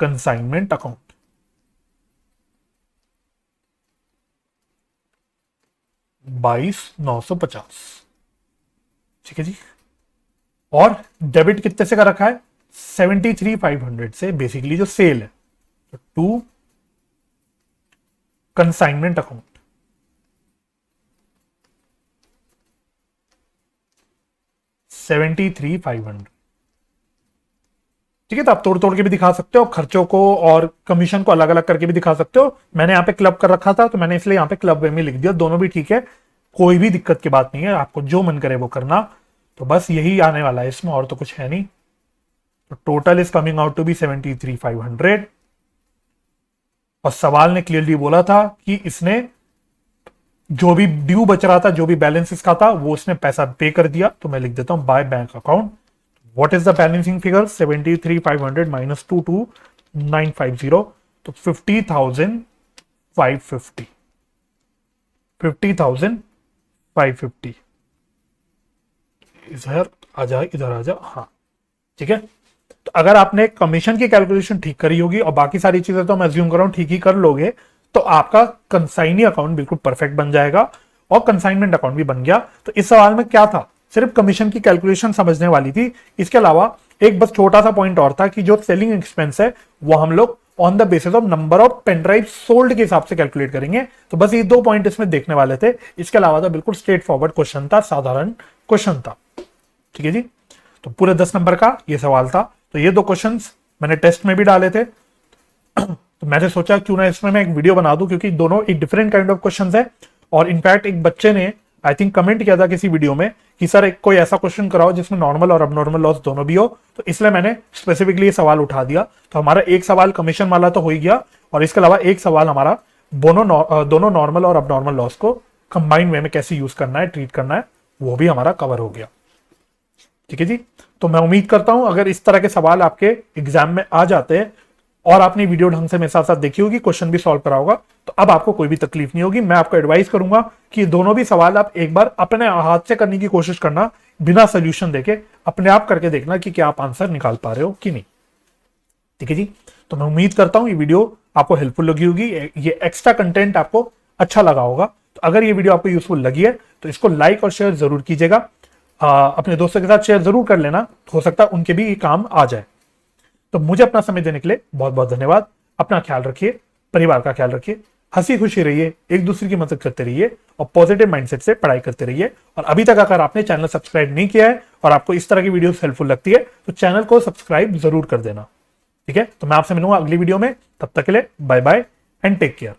consignment account. $22,950. ठीक है जी. और डेबिट कितने से कर रखा है? 73,500 से, बेसिकली जो सेल है. तो टू कंसाइनमेंट अकाउंट. 73,500. ठीक है। तो आप तोड़ तोड़ के भी दिखा सकते हो, खर्चों को और कमीशन को अलग अलग करके भी दिखा सकते हो। मैंने यहाँ पे क्लब कर रखा था तो मैंने इसलिए यहाँ पे क्लब वे में लिख दिया, दोनों भी ठीक है, कोई भी दिक्कत की बात नहीं है, आपको जो मन करे वो करना। तो बस यही आने वाला है इसमें, और तो कुछ है नहीं। तो total is coming out to be 73,500। और सवाल ने क्लियरली बोला था कि इसने जो भी ड्यू बच रहा था, जो भी बैलेंस इसका था, वो उसने पैसा पे कर दिया। तो मैं लिख देता हूं by bank account. What is the balancing figure? 73,500 minus 22,950, तो 50,550। 50,550 इधर आ जा, इधर आ जा, हाँ ठीक है। तो अगर आपने कमीशन की कैलकुलेशन ठीक करी होगी और बाकी सारी चीजें तो मैं अज्यूम कर रहा हूं ठीक ही कर लोगे, तो आपका कंसाइनी अकाउंट बिल्कुल परफेक्ट बन जाएगा और कंसाइनमेंट अकाउंट भी बन गया। तो इस सवाल में क्या था, सिर्फ कमीशन की कैलकुलेशन समझने वाली थी। इसके अलावा एक बस छोटा सा पॉइंट और था कि जो सेलिंग एक्सपेंस है वो हम लोग on the basis of number of pen drive sold के हिसाब से कैलकुलेट करेंगे। तो बस ये 2 पॉइंट इसमें देखने वाले थे। इसके अलावा तो बिल्कुल स्ट्रेट फॉरवर्ड क्वेश्चन था, साधारण क्वेश्चन था। ठीक है जी। तो पूरे 10 नंबर का ये सवाल था। तो ये 2 क्वेश्चंस मैंने टेस्ट में भी डाले थे। तो मैंने सोचा क्यों ना इसमें मैं एक वीडियो बना दूं, क्योंकि दोनों एक डिफरेंट काइंड ऑफ क्वेश्चंस है। और इनफैक्ट एक बच्चे ने आई थिंक कमेंट किया था किसी वीडियो में कि सर एक कोई ऐसा क्वेश्चन कराओ जिसमें नॉर्मल और अबनॉर्मल लॉस दोनों भी हो। तो इसलिए मैंने स्पेसिफिकली ये सवाल उठा दिया। तो हमारा एक सवाल कमीशन वाला तो हो ही गया, और इसके अलावा एक सवाल हमारा दोनों नॉर्मल और अबनॉर्मल लॉस को कंबाइंड वे में कैसे यूज करना है, ट्रीट करना है, वो भी हमारा कवर हो गया। ठीक है जी। तो मैं उम्मीद करता हूं अगर इस तरह के सवाल आपके एग्जाम में आ जाते हैं और आपने वीडियो ढंग से मेरे साथ साथ देखी होगी, क्वेश्चन भी सॉल्व करा होगा, तो अब आपको कोई भी तकलीफ नहीं होगी। मैं आपको एडवाइस करूंगा कि दोनों भी सवाल आप एक बार अपने हाथ से करने की कोशिश करना, बिना सोल्यूशन देके अपने आप करके देखना कि क्या आप आंसर निकाल पा रहे हो कि नहीं। ठीक है जी। तो मैं उम्मीद करता हूं ये वीडियो आपको हेल्पफुल लगी होगी, ये एक्स्ट्रा कंटेंट आपको अच्छा लगा होगा। तो अगर ये वीडियो आपको यूजफुल लगी है तो इसको लाइक और शेयर जरूर कीजिएगा। अपने दोस्तों के साथ शेयर जरूर कर लेना, हो सकता है उनके भी ये काम आ जाए। तो मुझे अपना समय देने के लिए बहुत बहुत धन्यवाद। अपना ख्याल रखिए, परिवार का ख्याल रखिए, हंसी खुशी रहिए, एक दूसरे की मदद करते रहिए और पॉजिटिव माइंडसेट से पढ़ाई करते रहिए। और अभी तक अगर आपने चैनल सब्सक्राइब नहीं किया है और आपको इस तरह की वीडियोस हेल्पफुल लगती है तो चैनल को सब्सक्राइब जरूर कर देना। ठीक है। तो मैं आपसे मिलूंगा अगली वीडियो में, तब तक के लिए bye bye and take care.